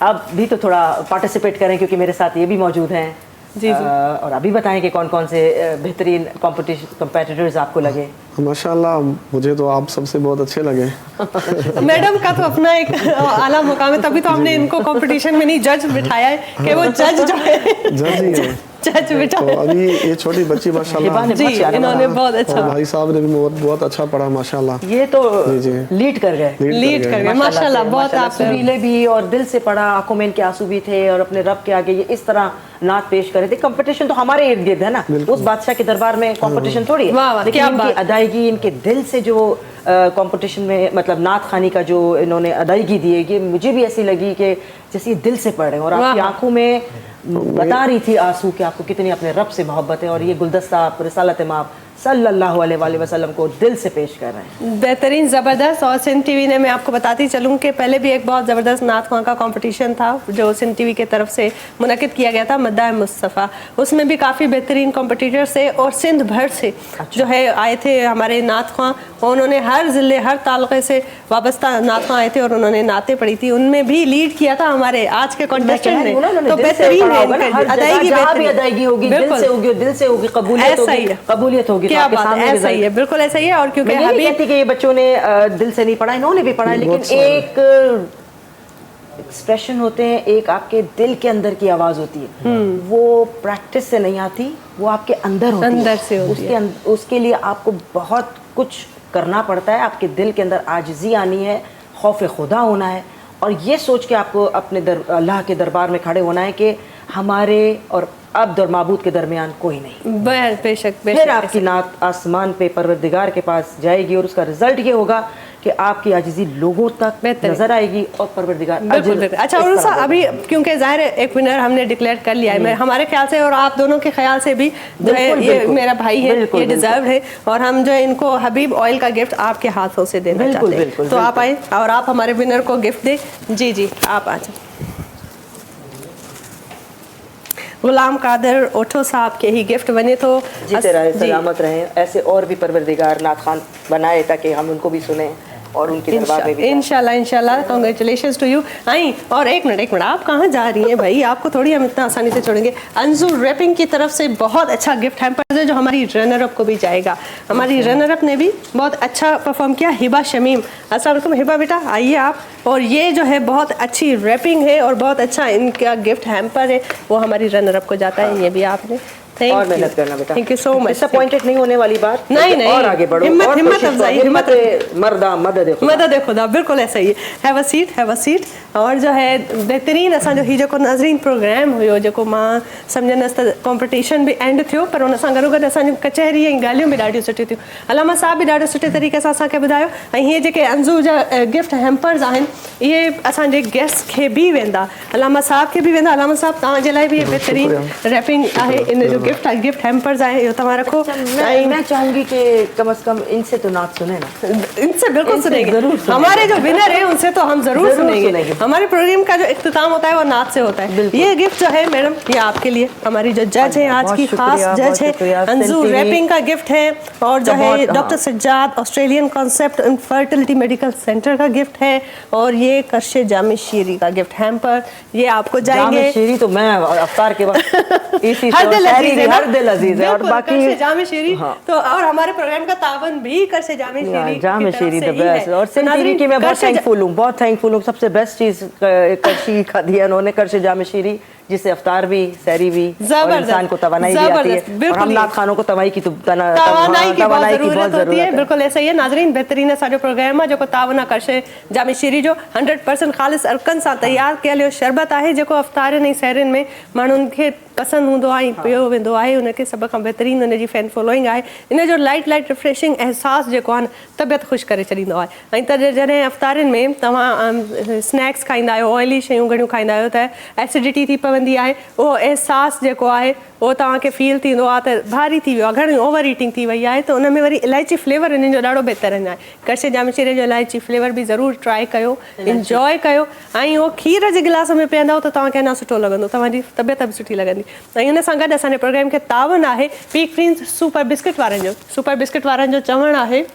अब भी तो थोड़ा पार्टिसिपेट करें क्योंकि मेरे साथ ये भी मौजूद हैं। जी जी। और अभी बताएं कि कौन कौन से बेहतरीन कंपेटिटर्स आपको लगे। माशाल्लाह मुझे तो आप सबसे बहुत अच्छे लगे। मैडम का तो अपना एक आला मुकाम है, तभी तो हमने इनको कंपटीशन में नहीं जज बिठाया है कि वो जज जो है जज ही है। जज बिठा। तो अभी ये छोटी बच्ची माशाल्लाह जी इन्होंने बहुत अच्छा, भाई साहब ने भी बहुत अच्छा पढ़ा माशाल्लाह। ये तो जी लीड कर गए, लीड कर गए माशाल्लाह। बहुत आप सुरीले भी और दिल से पढ़ा, आंखों में इनके आंसू भी थे और अपने रब के आगे ये इस तरह नात पेश करे थे। कंपटीशन तो हमारे इर्द गिर्द है ना, उस बादशाह के दरबार में कंपटीशन थोड़ी है, लेकिन इनकी अदायगी, इनके दिल से जो कंपटीशन में मतलब नात खानी का जो इन्होंने अदायगी दी है, ये मुझे भी ऐसी लगी कि जैसे ये दिल से पढ़ रहे हैं और आपकी आंखों में बता रही थी आंसू कि आपको कितनी अपने रब से मोहब्बत है और ये गुलदस्ता आप रिसालत माप सल्लल्लाहु अलैहि वसल्लम को दिल से पेश कर रहे हैं। बेहतरीन, ज़बरदस्त। और सिंध टीवी ने मैं आपको बताती चलूँ कि पहले भी एक बहुत ज़बरदस्त नात ख़्वां का कंपटीशन था जो सिंध टीवी के तरफ से मुनक़िद किया गया था, मद्दाह मुस्तफ़ा। उसमें भी काफ़ी बेहतरीन कॉम्पिटिटर्स थे और सिंध भर से जो है आए थे हमारे नात ख़्वां और उन्होंने हर ज़िले हर तालुक़े से वाबस्ता नात ख़्वां आए थे और उन्होंने नातें पढ़ी थी। उनमें भी लीड किया था हमारे आज के कॉन्टेस्टेंट ने। तो बेहतरीन है, अदायगी होगी, दिल से होगी, दिल से होगी, कबूलियत होगी। क्या बात है, ऐसा ही है, बिल्कुल ऐसा ही है। और क्योंकि मैं नहीं कहती कि ये बच्चों ने दिल से नहीं पढ़ा, इन्होंने भी पढ़ा, लेकिन एक एक्सप्रेशन होते हैं, एक आपके दिल के अंदर की आवाज होती है, वो प्रैक्टिस से नहीं आती, वो आपके अंदर होती है, अंदर से होती है। उसके लिए आपको बहुत कुछ करना पड़ता है। आपके दिल के अंदर आजिज़ी आनी है, खौफ खुदा होना है और ये सोच के आपको अपने अल्लाह के दरबार में खड़े होना है कि हमारे और अब्द और माबूद के दरमियान कोई नहीं। बेशक फिर आपकी नात आसमान पे परवरदिगार के पास जाएगी और उसका रिजल्ट ये होगा कि आपकी आजिज़ी लोगों तक नजर आएगी और परवरदिगार बिल्कुल। अच्छा और अभी क्योंकि जाहिर है एक विनर हमने डिक्लेयर कर लिया है, मैं हमारे ख्याल से और आप दोनों के ख्याल से भी जो है ये मेरा भाई है, ये डिजर्व है और हम जो है इनको हबीब ऑयल का गिफ्ट आपके हाथों से देना चाहते हैं। तो आप आए और आप हमारे विनर को गिफ्ट दें। जी जी आप आ जाए। गुलाम कादर ओठो साहब के ही गिफ्ट बने तो जीते रहे, सलामत रहे, ऐसे और भी परवरदिगार नात खान बनाए ताकि हम उनको भी सुने और उनके दरबार में भी इंशाल्लाह इंशाल्लाह। Congratulations two U. आई और एक मिनट आप कहाँ जा रही हैं भाई, आपको थोड़ी हम इतना आसानी से छोड़ेंगे। अंजू रैपिंग की तरफ से बहुत अच्छा गिफ्ट हैम्पर है जो हमारी रनर अप को भी जाएगा। हमारी रनर अप ने भी बहुत अच्छा परफॉर्म किया, हिबा शमीम। अस्सलाम वालेकुम हिबा बेटा, आइए आप। और ये जो है बहुत अच्छी रैपिंग है और बहुत अच्छा इनका गिफ्ट हैम्पर है, वो हमारी रनर अप को जाता है। ये भी आपने और मेहनत करना बेटा। Thank you so much. Disappointed नहीं होने वाली बात नहीं और आगे बढ़ो, हिम्मत हिम्मत अफजाई, हिम्मत मर्दा मदद खुदा, बिल्कुल ऐसा ही है। Have a seat. और जो है बेहतरीन असांजो ही जेको नाज़रीन प्रोग्राम हुयो जेको मां सम्झंदसि त कॉम्पिटिशन बि एंड थियो पर उन सां गॾो गॾु असांजूं कचहरी ऐं ॻाल्हियूं बि ॾाढियूं सुठियूं थियूं। अलामा साहब बि ॾाढो सुठे तरीक़े सां असांखे ॿुधायो ऐं हीअ जेके अंजू जा गिफ्ट हैम्पर्स आहिनि इहे असांजे गेस्ट खे बि वेंदा, अलामा साहब खे बि वेंदा। अलामा साहब तव्हांजे लाइ बि बेहतरीन रैपिंग आहे इन जो गिफ्ट हैम्पर्स आए इहो तव्हां रखो मैं चाहूंगी कि कम से कम इनसे तो नाच सुने ना। इनसे बिल्कुल इनसे सुनेंगे, जरूर सुनेंगे। हमारे जो विनर है उनसे तो हम जरूर जरूर सुनेंगे। सुनेंगे। हमारे प्रोग्राम का जो इख्तिताम होता है वो नाच से होता है। ये गिफ्ट जो है मैडम ये आपके लिए, हमारी जो जज है आज बहुत की शुक्रिया, खास बहुत जज है शुक्रिया। अंजू, सेंचुरी रैपिंग का गिफ्ट है, और जो है बहुत, doctor Sajjad Australian concept and fertility medical centre का गिफ्ट है, और ये करशे जामे शीरी का गिफ्ट हैम्पर, ये आपको जाएंगे। जामे शीरी तो मैं अफ्तार के वक्त इसी हर दिल शायरी अजीज है भी ना? हर दिल अजीज है। और बिल्कुल, बाकी करशे जामे शीरी हाँ। तो, और हमारे प्रोग्राम का तावन भी करशे जामे शीरी जामे की तरफ शीरी से द ही है। बेस्ट। और तो सेंचुरी नाज़रीन, की मैं बहुत करशे थैंकफुल हूँ, बहुत थैंकफुल हूँ। सबसे बेस्ट चीज़ करशी का दिया उन्होंने, करशे जामे शीरी, जिससे अफ्तार भी, सहरी भी, और इंसान को तवानाई भी आती है। और हम नात खानों को तवाई की तवानाई की बहुत ज़रूरत होती है। है। बिल्कुल ऐसा ही है नाज़रीन, बेहतरीन असांजो प्रोग्राम आहे जेको तावना करशे जामे शीरी जो 100% ख़ालिस अर्कन सां तैयार कयल इहो शरबत आहे जेको अफ्तारनि ऐं सहरनि में माण्हुनि खे पसंदि हूंदो आहे, पियो वेंदो आहे, उनखे सभ खां बहितरीनु उनजी फैन फॉलोइंग आहे। इन जो लाइट रिफ्रेशिंग एहसासु जेको आहे न तबियत ख़ुशि करे छॾींदो आहे। ऐं त जॾहिं अफ्तारनि में तव्हां स्नैक्स खाईंदा आहियो, ऑयली शयूं घणियूं खाईंदा आहियो त एसिडिटी थी पवंदी आहे, उहो अहसासु जेको आहे उहो तव्हांखे फील थींदो आहे त भारी थी वियो आहे, घणी ओवर ईटिंग थी वई आहे, त उन में वरी इलायची फ्लेवर इन्हनि जो ॾाढो बहितरीनु आहे। करशे जामे शीरी जो इलायची फ्लेवर बि ज़रूरु ट्राए कयो, इंजॉय कयो, ऐं उहो खीर जे गिलास में पीअंदव त तव्हांखे अञा सुठो लॻंदो, तव्हांजी तबियत बि सुठी लॻंदी। ऐं उन सां गॾु असांजे प्रोग्राम खे तावन आहे पीक प्रिंस सुपर बिस्किट वारनि जो। सुपर बिस्किट वारनि जो चवणु आहे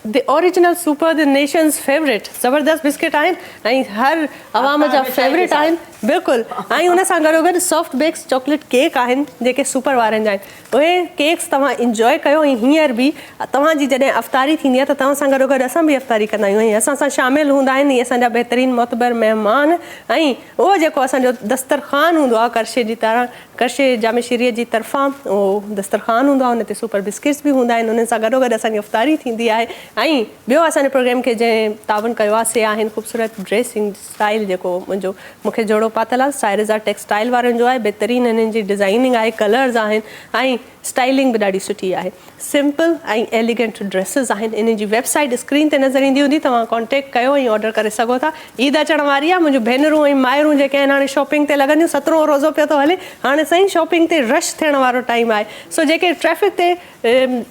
the original super the nations favourite, ज़बरदस्त बिस्किट आहिनि ऐं हर अवाम जा फेवरेट आहिनि। बिल्कुलु, ऐं उन सां गॾोगॾु सॉफ्ट बेक्स चॉकलेट केक आहिनि जेके सुपर वारनि जा आहिनि। उहे केक्स तव्हां इंजॉय कयो। ऐं हींअर बि तव्हांजी जॾहिं अफ़्तारी थींदी आहे त तव्हां सां गॾोगॾु असां बि अफ़्तारी कंदा आहियूं, ऐं असां सां शामिलु हूंदा आहिनि इहे असांजा बहितरीनु मोतबर महिमान। ऐं उहो जेको असांजो दस्तरख़ान हूंदो आहे करशे जी तरह, करशे जामे शीरीअ जी तरफ़ां उहो दस्तरख़ान हूंदो आहे, उन ते सुपर बिस्किट्स बि हूंदा आहिनि, उन्हनि सां गॾोगॾु असांजी अफ़्तारी थींदी आहे। ऐं ॿियो असांजे प्रोग्राम खे जंहिं तावन कयो आहे से आहिनि ख़ूबसूरत ड्रेसिंग स्टाइल जेको मुंहिंजो मूंखे जोड़ो पातल आहे, साइरिज़ा टेक्सटाइल वारनि जो आहे। बहितरीनु हिननि जी डिज़ाइनिंग आहे, कलर्स आहिनि, ऐं स्टाइलिंग बि ॾाढी सुठी आहे। सिंपल ऐं एलिगेंट ड्रेसिस आहिनि। इन जी वेबसाइट स्क्रीन ते नज़र ईंदी हूंदी, तव्हां कॉन्टेक्ट कयो ऐं ऑर्डर करे सघो था। ईद अचण वारी आहे, मुंहिंजूं भेनरूं ऐं माइरूं जेके आहिनि हाणे शॉपिंग ते लॻंदियूं, 17 रोज़ो पियो थो हले, हाणे साईं शॉपिंग ते रश थियण वारो टाइम आहे। सो जेके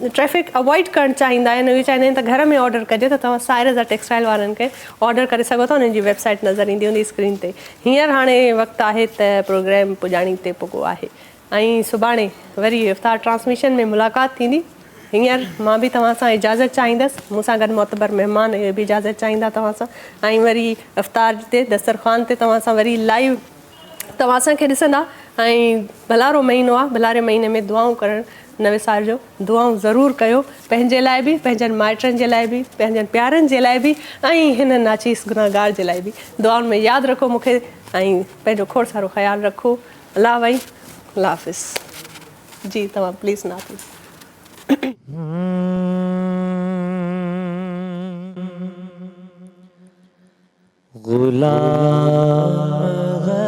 ट्रैफिक अवॉइड करणु चाहींदा आहिनि, उहे चाहींदा आहिनि त घर में ऑर्डर कजे, त तव्हां साइरिज़ा टेक्सटाइल वारनि खे ऑर्डर करे सघो था। उन्हनि जी वेबसाइट नज़र ईंदी हूंदी स्क्रीन ते। हींअर हाणे वक़्तु आहे त प्रोग्राम पुॼाणी ते पुॻो आहे, ऐं सुभाणे वरी इफ़्तार ट्रांसमिशन में मुलाक़ात थींदी। हींअर मां बि तव्हां सां इजाज़त चाहींदसि, मूंसां गॾु मोतबर महिमान इहे बि इजाज़त चाहींदा तव्हां सां, ऐं वरी इफ़्तार ते दस्तरख़ान ते तव्हां सां वरी लाइव तव्हां असांखे ॾिसंदा। ऐं भलारो महीनो आहे, भलारे महीने में दुआऊं करणु नवे साल जो दुआऊं ज़रूरु कयो, पंहिंजे लाइ बि, पंहिंजनि माइटनि जे लाइ बि, पंहिंजनि प्यारनि जे लाइ बि, ऐं हिन नाचीस गुनाहगार जे लाइ बि। दुआउनि में यादि रखो मूंखे, ऐं पंहिंजो खोड़ सारो ख़्यालु रखो। अल्लाह भाई, अल्लाह हाफ़िज़ जी। तव्हां प्लीज़ ना प्लीज़ गुलाम हश्र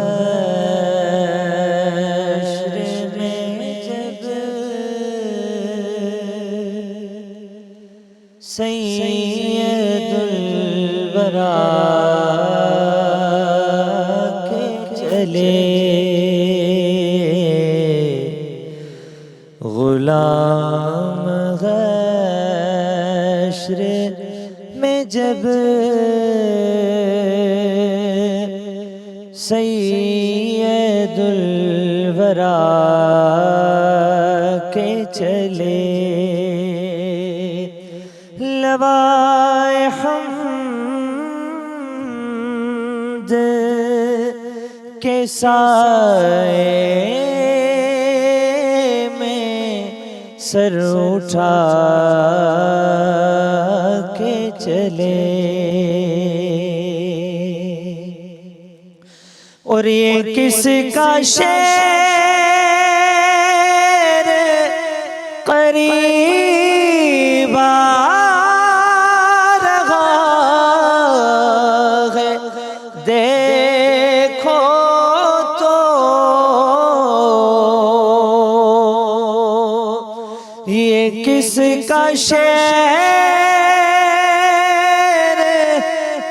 में जब सैयदुल वरा के चले, गुलाम हश्र में जब सैयदुल वरा के चले, लवाए हम्द के साए में सर उठा के चले, और ये किसका शेर करीब आ रहा है, देखो तो ये किसका शेर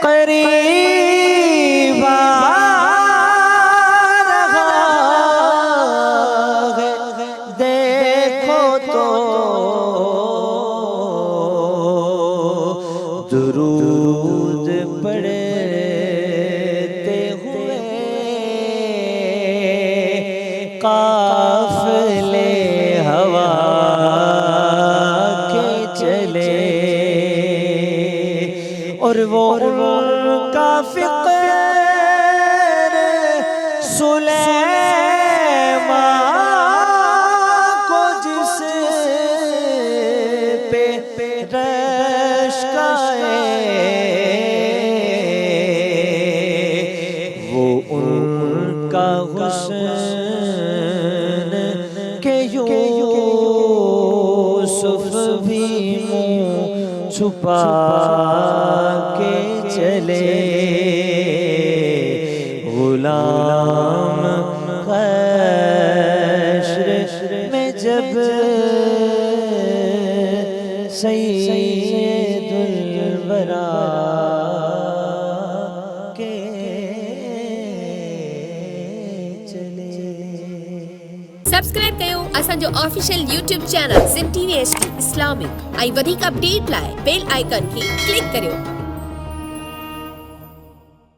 करीब और वो उनका फ़िक्र सुलेमान को जिस पे रश्क वो उनका हुस्न के यूसुफ भी मुँह छुपा के चले गुलाम हश्र में जब सैयदुल वरा के चले। सब्सक्राइब कयो असांजो official YouTube channel Sindh TV HD Islamic ऐं वधीक अपडेट लाइ बेल आइकन खे क्लिक करियो।